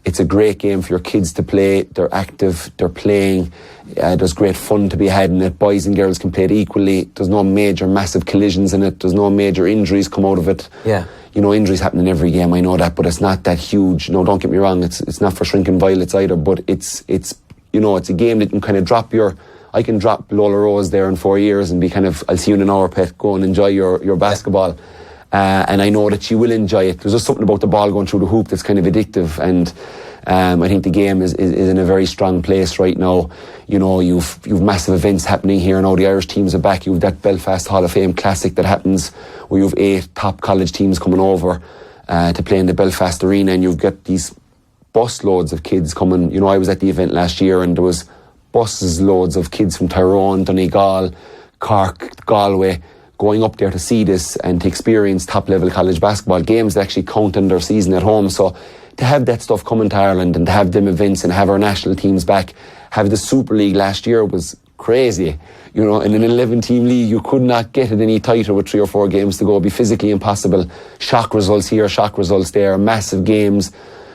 It's a great game for your kids to play. They're active, they're playing. There's great fun to be had in it. Boys and girls can play it equally. There's no major, massive collisions in it. There's no major injuries come out of it. Yeah. Injuries happen in every game, I know that, but it's not that huge. No, don't get me wrong, it's not for shrinking violets either, but it's a game that you can kind of I can drop Lola Rose there in 4 years and be kind of, I'll see you in an hour, pet, go and enjoy your basketball. And I know that she will enjoy it. There's just something about the ball going through the hoop that's kind of addictive, and I think the game is in a very strong place right now. You've massive events happening here now. The Irish teams are back. You've that Belfast Hall of Fame Classic that happens, where you've 8 top college teams coming over to play in the Belfast Arena, and you've got these bus loads of kids coming. I was at the event last year, and there was buses loads of kids from Tyrone, Donegal, Cork, Galway, going up there to see this and to experience top-level college basketball games that actually count in their season at home. So to have that stuff coming to Ireland, and to have them events, and have our national teams back, have the Super League last year was crazy. In an 11-team league, you could not get it any tighter with 3 or 4 games to go. It'd be physically impossible. Shock results here, shock results there, massive games,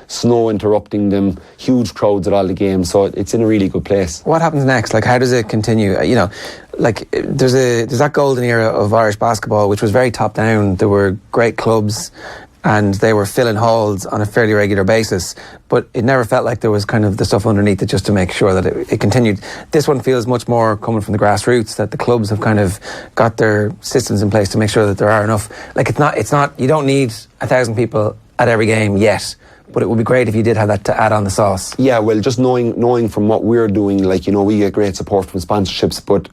snow interrupting them, huge crowds at all the games. So it's in a really good place. What happens next? Like, how does it continue? There's that golden era of Irish basketball, which was very top down. There were great clubs, and they were filling halls on a fairly regular basis, but it never felt like there was kind of the stuff underneath it just to make sure that it continued. This one feels much more coming from the grassroots, that the clubs have kind of got their systems in place to make sure that there are enough. Like, it's not you don't need 1,000 people at every game yet, but it would be great if you did have that to add on the sauce. Yeah, well, just knowing from what we're doing, we get great support from sponsorships, but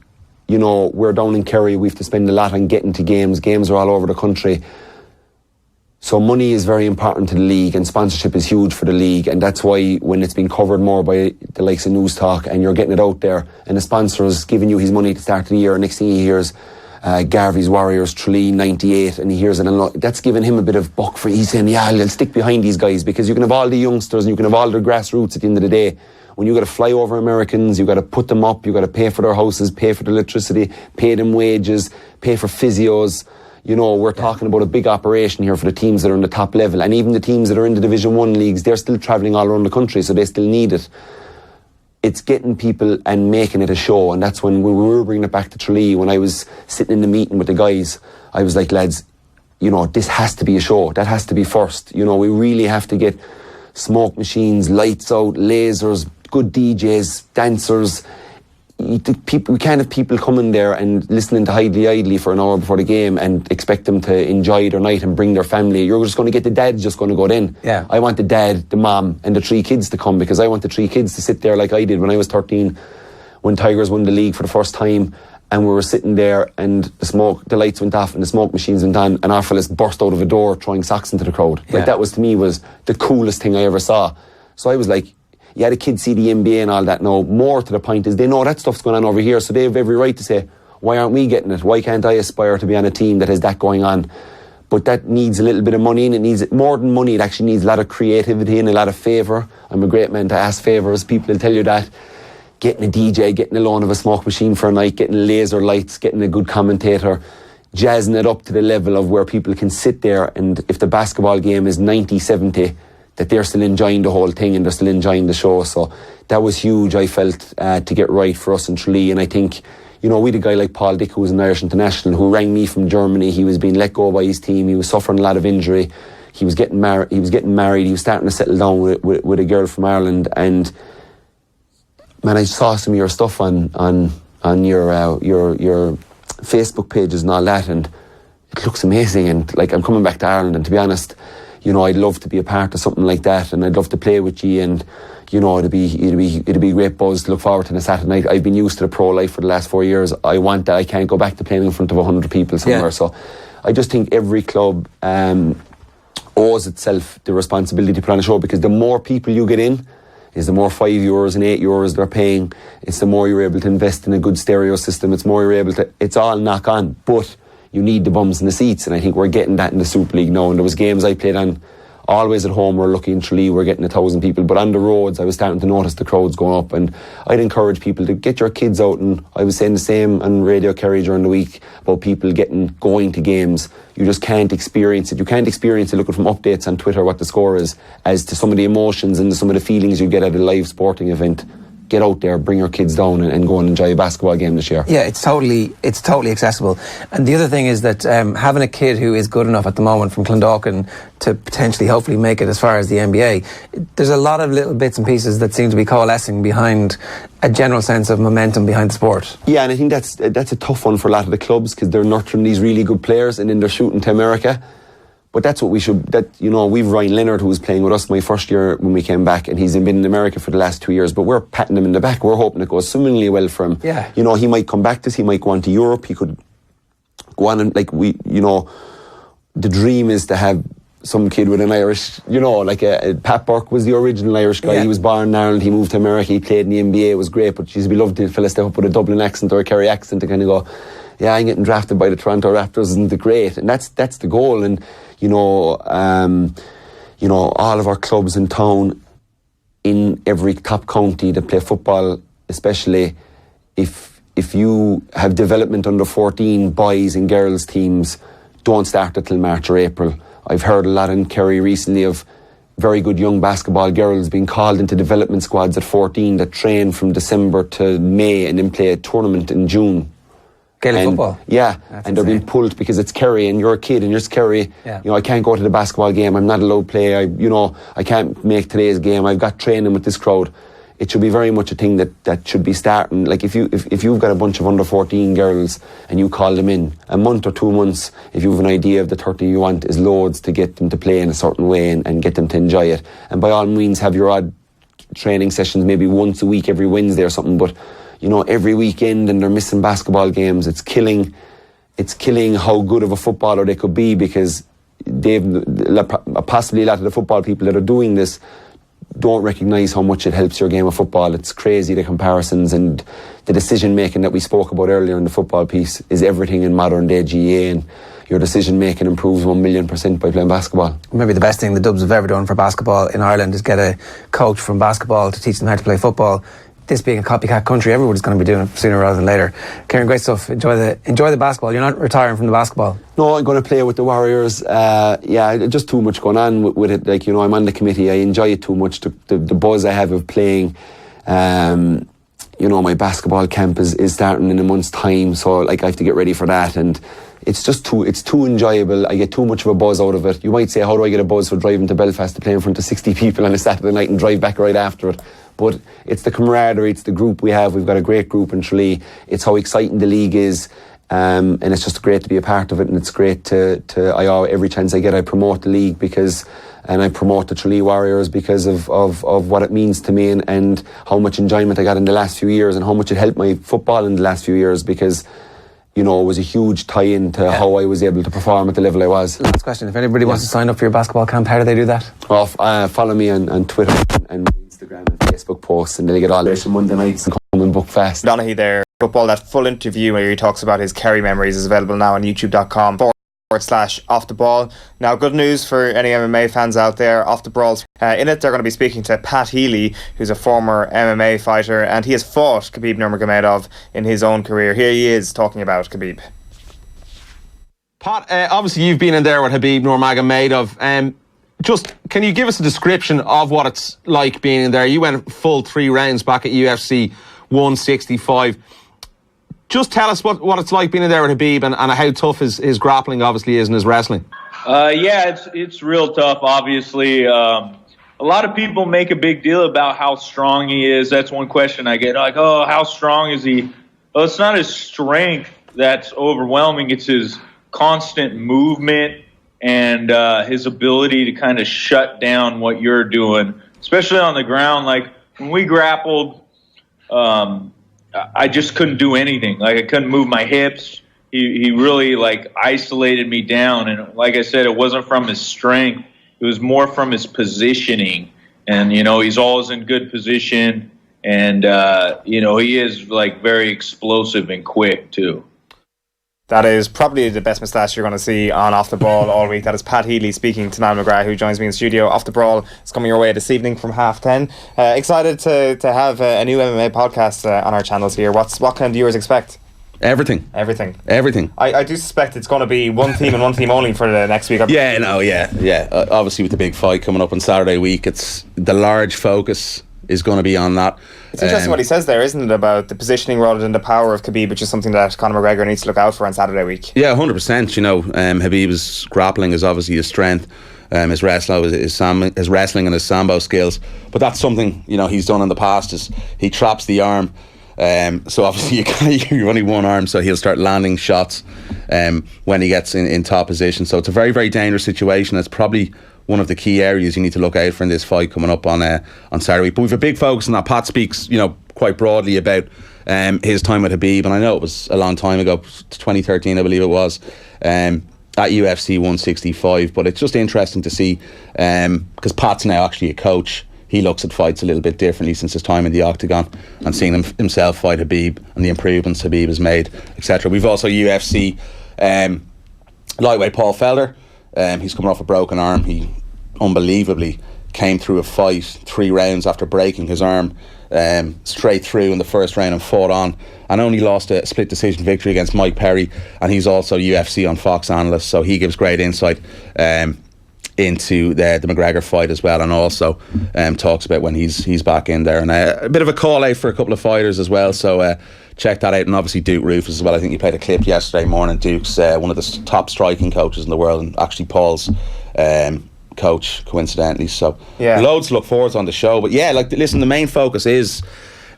we're down in Kerry, we have to spend a lot on getting to games. Games are all over the country. So money is very important to the league, and sponsorship is huge for the league, and that's why when it's been covered more by the likes of News Talk, and you're getting it out there, and the sponsor is giving you his money to start the year, next thing he hears Garvey's Warriors, Tralee, 98, and he hears it, and that's giving him a bit of buck for, he's saying, I'll stick behind these guys, because you can have all the youngsters and you can have all their grassroots at the end of the day. When you got to fly over Americans, you got to put them up, you got to pay for their houses, pay for the electricity, pay them wages, pay for physios. We're talking about a big operation here for the teams that are in the top level, and even the teams that are in the Division 1 leagues, they're still travelling all around the country, so they still need it. It's getting people and making it a show, and that's when we were bringing it back to Tralee. When I was sitting in the meeting with the guys, I was like, lads, this has to be a show. That has to be first. We really have to get smoke machines, lights out, lasers, good DJs, dancers. We can't have people coming there and listening to Idly for an hour before the game and expect them to enjoy their night and bring their family. You're just going to get the dad just going to go in. Yeah. I want the dad, the mom, and the 3 kids to come, because I want the 3 kids to sit there like I did when I was 13, when Tigers won the league for the first time, and we were sitting there and the lights went off and the smoke machines went on, and our fellas burst out of a door throwing socks into the crowd. Yeah. That was, to me, was the coolest thing I ever saw. So I was like, yeah, the kids see the NBA and all that now. More to the point is they know that stuff's going on over here, so they have every right to say, why aren't we getting it? Why can't I aspire to be on a team that has that going on? But that needs a little bit of money, and it needs more than money. It actually needs a lot of creativity and a lot of favour. I'm a great man to ask favours. People will tell you that. getting a DJ, getting a loan of a smoke machine for a night, getting laser lights, getting a good commentator, jazzing it up to the level of where people can sit there, and if the basketball game is 90-70, that they're still enjoying the whole thing and they're still enjoying the show. So that was huge, I felt, to get right for us in Tralee. And I think, we had a guy like Paul Dick, who was an Irish international, who rang me from Germany. He was being let go by his team. He was suffering a lot of injury. He was getting married. He was starting to settle down with a girl from Ireland. And man, I saw some of your stuff on your Facebook pages and all that, and it looks amazing. And like, I'm coming back to Ireland, and to be honest, I'd love to be a part of something like that, and I'd love to play with you, and it'd be great buzz to look forward to on a Saturday night. I've been used to the pro life for the last 4 years. I want that. I can't go back to playing in front of 100 people somewhere. Yeah. So I just think every club owes itself the responsibility to put on a show, because the more people you get in, is the more €5 and €8 they're paying. It's the more you're able to invest in a good stereo system. It's more you're able to. It's all knock on, but you need the bums in the seats, and I think we're getting that in the Super League now. And there was games I played on, always at home, we're lucky in Tralee, we're getting 1,000 people, but on the roads I was starting to notice the crowds going up, and I'd encourage people to get your kids out. And I was saying the same on Radio Kerry during the week about people going to games. You just can't experience it. You can't experience it looking from updates on Twitter what the score is, as to some of the emotions and some of the feelings you get at a live sporting event. Get out there, bring your kids down, and go and enjoy a basketball game this year. Yeah, it's totally accessible. And the other thing is that having a kid who is good enough at the moment from Clondalkin to potentially, hopefully, make it as far as the NBA, there's a lot of little bits and pieces that seem to be coalescing behind a general sense of momentum behind the sport. Yeah, and I think that's a tough one for a lot of the clubs, because they're nurturing these really good players and then they're shooting to America. But that's what we should, we've Ryan Leonard, who was playing with us my first year when we came back, and he's been in America for the last 2 years, but we're patting him in the back. We're hoping it goes swimmingly well for him. Yeah. He might come back to us, he might go on to Europe, he could go on and, the dream is to have some kid with an Irish, Pat Burke was the original Irish guy. Yeah. He was born in Ireland, he moved to America, he played in the NBA, it was great, but we'd love to fella step up with a Dublin accent or a Kerry accent to kind of go, yeah, I'm getting drafted by the Toronto Raptors, isn't it great? And that's the goal. And all of our clubs in town, in every top county that play football, especially if you have development under 14 boys and girls teams, don't start it till March or April. I've heard a lot in Kerry recently of very good young basketball girls being called into development squads at 14 that train from December to May and then play a tournament in June. Gaelic football. Yeah, that's and they're being pulled because it's Kerry and you're a kid and you're Kerry. Yeah. I can't go to the basketball game. I'm not allowed to play. I can't make today's game. I've got training with this crowd. It should be very much a thing that should be starting. Like if you've got a bunch of under 14 girls and you call them in a month or 2 months, if you have an idea of the 30 you want, is loads to get them to play in a certain way and get them to enjoy it. And by all means, have your odd training sessions maybe once a week, every Wednesday or something. But every weekend, and they're missing basketball games. It's killing how good of a footballer they could be, because possibly a lot of the football people that are doing this don't recognise how much it helps your game of football. It's crazy, the comparisons, and the decision making that we spoke about earlier in the football piece is everything in modern day GA, and your decision making improves 1,000,000% by playing basketball. Maybe the best thing the Dubs have ever done for basketball in Ireland is get a coach from basketball to teach them how to play football. This being a copycat country, everybody's going to be doing it sooner rather than later. Kieran, great stuff. Enjoy the basketball. You're not retiring from the basketball. No, I'm going to play with the Warriors. Just too much going on with it. I'm on the committee. I enjoy it too much. The buzz I have of playing. My basketball camp is starting in a month's time, so I have to get ready for that. And it's too enjoyable. I get too much of a buzz out of it. You might say, how do I get a buzz for driving to Belfast to play in front of 60 people on a Saturday night and drive back right after it? But it's the camaraderie, it's the group we have. We've got a great group in Tralee. It's how exciting the league is, and it's just great to be a part of it. And it's great to every chance I get, I promote the league and I promote the Tralee Warriors because of what it means to me and how much enjoyment I got in the last few years and how much it helped my football in the last few years, because it was a huge tie-in to how I was able to perform at the level I was. Last question, if anybody wants to sign up for your basketball camp, how do they do that? Follow me on Twitter and Instagram and Facebook posts, and then they get all this on Monday nights and come and book fast. Donaghy there. Football, that full interview where he talks about his Kerry memories is available now on youtube.com/offtheball. Now, good news for any MMA fans out there. Off the Ball's In it, they're going to be speaking to Pat Healy, who's a former MMA fighter, and he has fought Khabib Nurmagomedov in his own career. Here he is talking about Khabib. Pat, obviously you've been in there with Khabib Nurmagomedov. Just, can you give us a description of what it's like being in there? You went full 3 rounds back at UFC 165. Just tell us what it's like being in there with Khabib and how tough his grappling obviously is and his wrestling. Yeah, it's real tough, obviously. A lot of people make a big deal about how strong he is. That's one question I get. Like, oh, how strong is he? Well, it's not his strength that's overwhelming. It's his constant movement and his ability to kind of shut down what you're doing, especially on the ground. Like, when we grappled, I just couldn't do anything. Like, I couldn't move my hips. He really, like, isolated me down. And like I said, it wasn't from his strength. It was more from his positioning. And, you know, he's always in good position. And, you know, he is, like, very explosive and quick, too. That is probably the best moustache you're going to see on Off the Ball all week. That is Pat Healy speaking to Niall McGrath, who joins me in studio. Off the Ball is coming your way this evening from 10:30. Excited to have a new MMA podcast on our channels here. What can viewers expect? Everything. I do suspect it's going to be one team and one team only for the next week. Yeah. Obviously, with the big fight coming up on Saturday week, it's the large focus is going to be on that. It's interesting what he says there, isn't it, about the positioning rather than the power of Khabib, which is something that Conor McGregor needs to look out for on Saturday week. Yeah, 100%. You know, Khabib's grappling is obviously his strength. His wrestling and his sambo skills, but that's something, you know, he's done in the past. Is he traps the arm. So obviously you're only one arm, so he'll start landing shots when he gets in top position. So it's a very, very dangerous situation. It's probably one of the key areas you need to look out for in this fight coming up on Saturday. But we've a big focus on that. Pat speaks, you know, quite broadly about his time with Khabib, and I know it was a long time ago, 2013 I believe it was, at UFC 165. But it's just interesting to see, because Pat's now actually a coach. He looks at fights a little bit differently since his time in the octagon, and seeing himself fight Khabib and the improvements Khabib has made, etc. We've also UFC lightweight Paul Felder. He's coming off a broken arm. He unbelievably came through a fight 3 rounds after breaking his arm straight through in the first round and fought on, and only lost a split decision victory against Mike Perry. And he's also UFC on Fox analyst, so he gives great insight into the McGregor fight as well, and also talks about when he's back in there. And a bit of a call out for a couple of fighters as well, so check that out. And obviously Duke Rufus as well. I think you played a clip yesterday morning. Duke's one of the top striking coaches in the world, and actually Paul's coach, coincidentally. So yeah, loads to look forward to on the show. But yeah, like, listen, the main focus is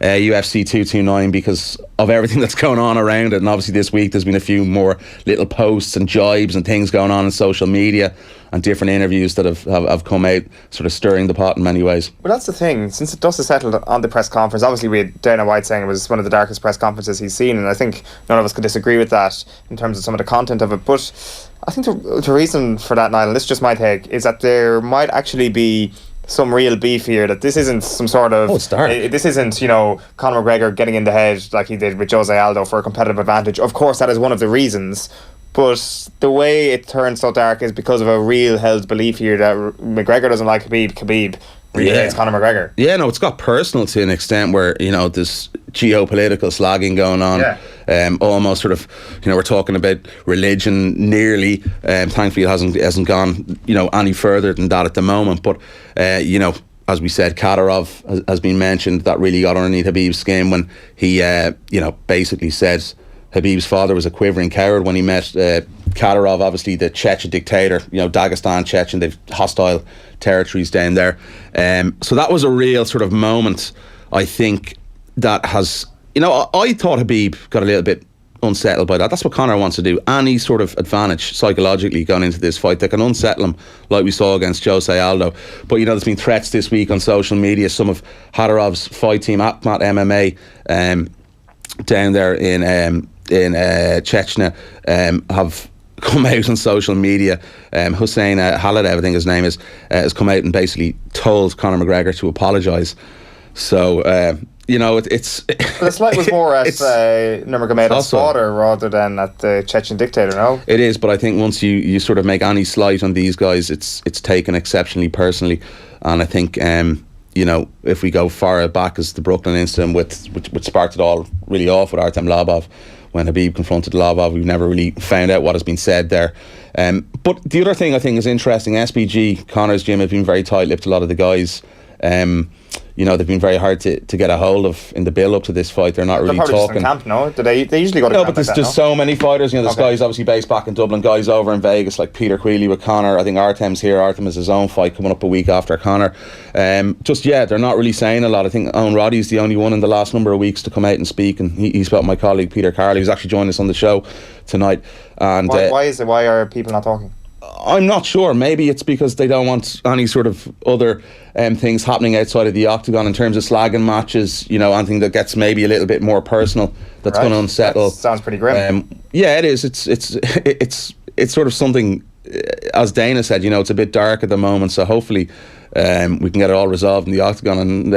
UFC 229 because of everything that's going on around it. And obviously this week there's been a few more little posts and jibes and things going on social media and different interviews that have come out, sort of stirring the pot in many ways. Well, that's the thing. Since the dust has settled on the press conference, obviously we had Dana White saying it was one of the darkest press conferences he's seen, and I think none of us could disagree with that in terms of some of the content of it. But I think the reason for that, Niall, and this is just my take, is that there might actually be some real beef here, that this isn't some sort of... this isn't, you know, Conor McGregor getting in the head like he did with Jose Aldo for a competitive advantage. Of course, that is one of the reasons, but the way it turned so dark is because of a real held belief here that McGregor doesn't like Khabib really hates Conor McGregor. Yeah, no, it's got personal to an extent where, you know, there's geopolitical slagging going on. Almost sort of, you know, we're talking about religion nearly. Thankfully it hasn't gone, you know, any further than that at the moment. But you know, as we said, Kadyrov has been mentioned. That really got underneath Khabib's skin when he you know, basically said Khabib's father was a quivering coward when he met Kadyrov, obviously the Chechen dictator, you know, Dagestan, Chechen, they've hostile territories down there. So that was a real sort of moment, I think, that has, you know, I thought Khabib got a little bit unsettled by that. That's what Conor wants to do. Any sort of advantage psychologically going into this fight that can unsettle him, like we saw against Jose Aldo. But, you know, there's been threats this week on social media. Some of Khadyrov's fight team, Atmat MMA, down there in Chechnya, have come out on social media. Hussein Halid, I think his name is, has come out and basically told Conor McGregor to apologise. So it's. The slight was more at Nurmagomedov's father rather than at the Chechen dictator, no? It is, but I think once you sort of make any slight on these guys, it's taken exceptionally personally, and I think if we go far back as the Brooklyn incident, which sparked it all really off with Artem Lobov, when Khabib confronted Lobov, we've never really found out what has been said there. But the other thing I think is interesting, SBG, Conor's gym, have been very tight-lipped, a lot of the guys. They've been very hard to get a hold of in the build-up to this fight. They're not really talking. Just in camp, no? They usually go to camp. No, but there's so many fighters. There's guys obviously based back in Dublin, guys over in Vegas like Peter Queally with Conor. I think Artem's here. Artem has his own fight coming up a week after Conor. They're not really saying a lot. I think Owen Roddy's the only one in the last number of weeks to come out and speak, and he's got my colleague Peter Carley, who's actually joined us on the show tonight. And why is it? Why are people not talking? I'm not sure. Maybe it's because they don't want any sort of other things happening outside of the octagon in terms of slagging matches, anything that gets maybe a little bit more personal that's going to unsettle. That sounds pretty grim. Yeah, it is. It's sort of something, as Dana said, it's a bit dark at the moment, so hopefully we can get it all resolved in the octagon on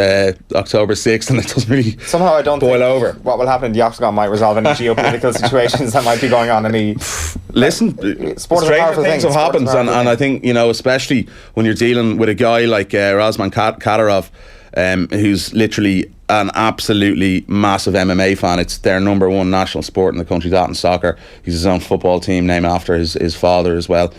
October 6th, and it doesn't really somehow I don't boil think over. What will happen in the octagon might resolve any geopolitical situations that might be going on. Listen, sport stranger things have happened, and I think especially when you're dealing with a guy like Razman Kadyrov, who's literally an absolutely massive MMA fan. It's their number one national sport in the country, that and soccer. He's his own football team named after his father as well.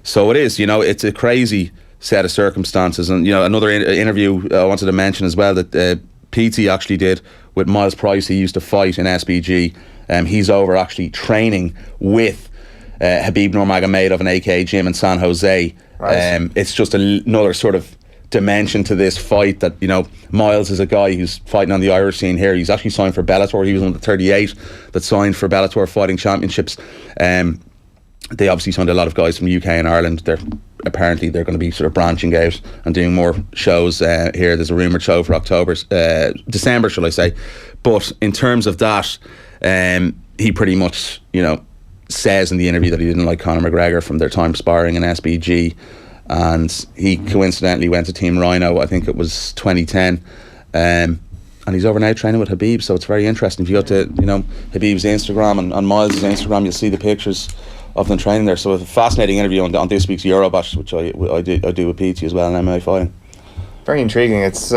So it is, it's a crazy set of circumstances. And another interview I wanted to mention as well that PT actually did with Miles Price. He used to fight in SBG. He's over actually training with Khabib Nurmagomedov an AK gym in San Jose. Right. It's just another sort of dimension to this fight that Miles is a guy who's fighting on the Irish scene here. He's actually signed for Bellator. He was one of the 38 that signed for Bellator Fighting Championships. They obviously signed a lot of guys from UK and Ireland. They're going to be sort of branching out and doing more shows here. There's a rumoured show for December, shall I say. But in terms of that, he pretty much says in the interview that he didn't like Conor McGregor from their time sparring in SBG, and he coincidentally went to Team Rhino, I think it was 2010, and he's over now training with Khabib. So it's very interesting. If you go to Khabib's Instagram and Miles' Instagram, you'll see the pictures of them training there. So it's a fascinating interview on this week's Eurobash, which I do with PT as well in MMA fighting. Very intriguing. It's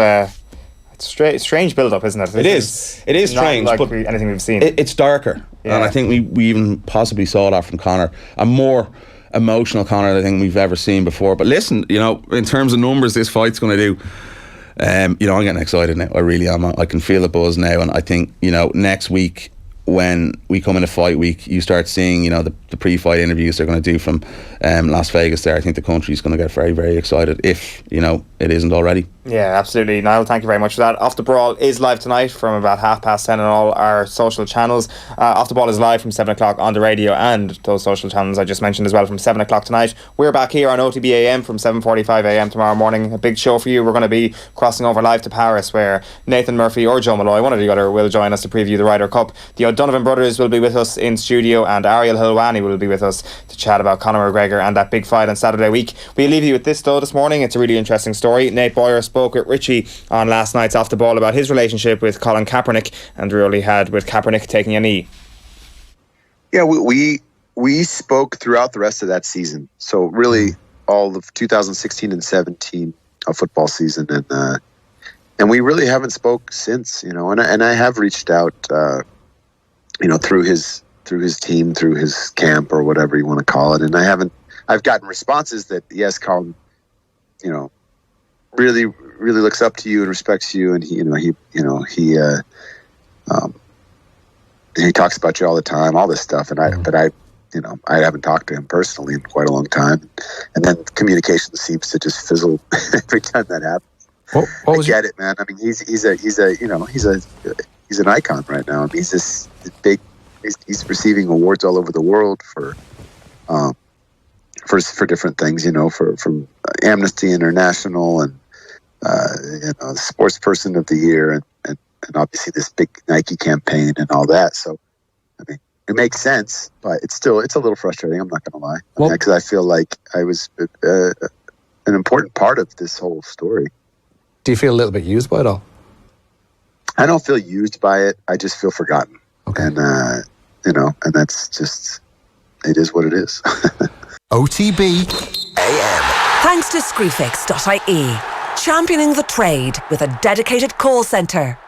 strange build-up, isn't it? It is strange, not like but anything we've seen. It's darker, and I think we even possibly saw that from Conor. A more emotional Conor I think we've ever seen before. But listen, in terms of numbers, this fight's going to do. I'm getting excited now. I really am. I can feel the buzz now, and I think next week when we come into fight week, you start seeing the pre-fight interviews they're going to do from Las Vegas there. I think the country's going to get very, very excited if it isn't already. Yeah, absolutely. Niall, thank you very much for that. Off the Brawl is live tonight from about 10:30 on all our social channels. Off the Ball is live from 7 o'clock on the radio and those social channels I just mentioned as well from 7 o'clock tonight. We're back here on OTB AM from 7:45 AM tomorrow morning. A big show for you. We're going to be crossing over live to Paris, where Nathan Murphy or Joe Malloy, one or the other, will join us to preview the Ryder Cup. The O'Donovan brothers will be with us in studio, and Ariel Hilwani will be with us to chat about Conor McGregor and that big fight on Saturday week. We'll leave you with this though this morning. It's a really interesting story. Nate Boyer spoke with Richie on last night's Off the Ball about his relationship with Colin Kaepernick and the role he had with Kaepernick taking a knee. Yeah, we spoke throughout the rest of that season. So really all of 2016 and 17 a football season, and we really haven't spoke since, and I have reached out through his team, through his camp or whatever you want to call it, and I've gotten responses that yes, Colin, really looks up to you and respects you, and he talks about you all the time, all this stuff, and I haven't talked to him personally in quite a long time, and then communication seems to just fizzle every time that happens. I get it, man. I mean, he's an icon right now. I mean, he's this big. He's receiving awards all over the world for different things, from Amnesty International and Sports Person of the Year, and obviously this big Nike campaign and all that. So, I mean, it makes sense, but it's a little frustrating. I'm not going to lie, because I feel like I was an important part of this whole story. Do you feel a little bit used by it all? I don't feel used by it. I just feel forgotten. Okay. And, and that's just, it is what it is. OTB AM. Thanks to Screwfix.ie, championing the trade with a dedicated call centre.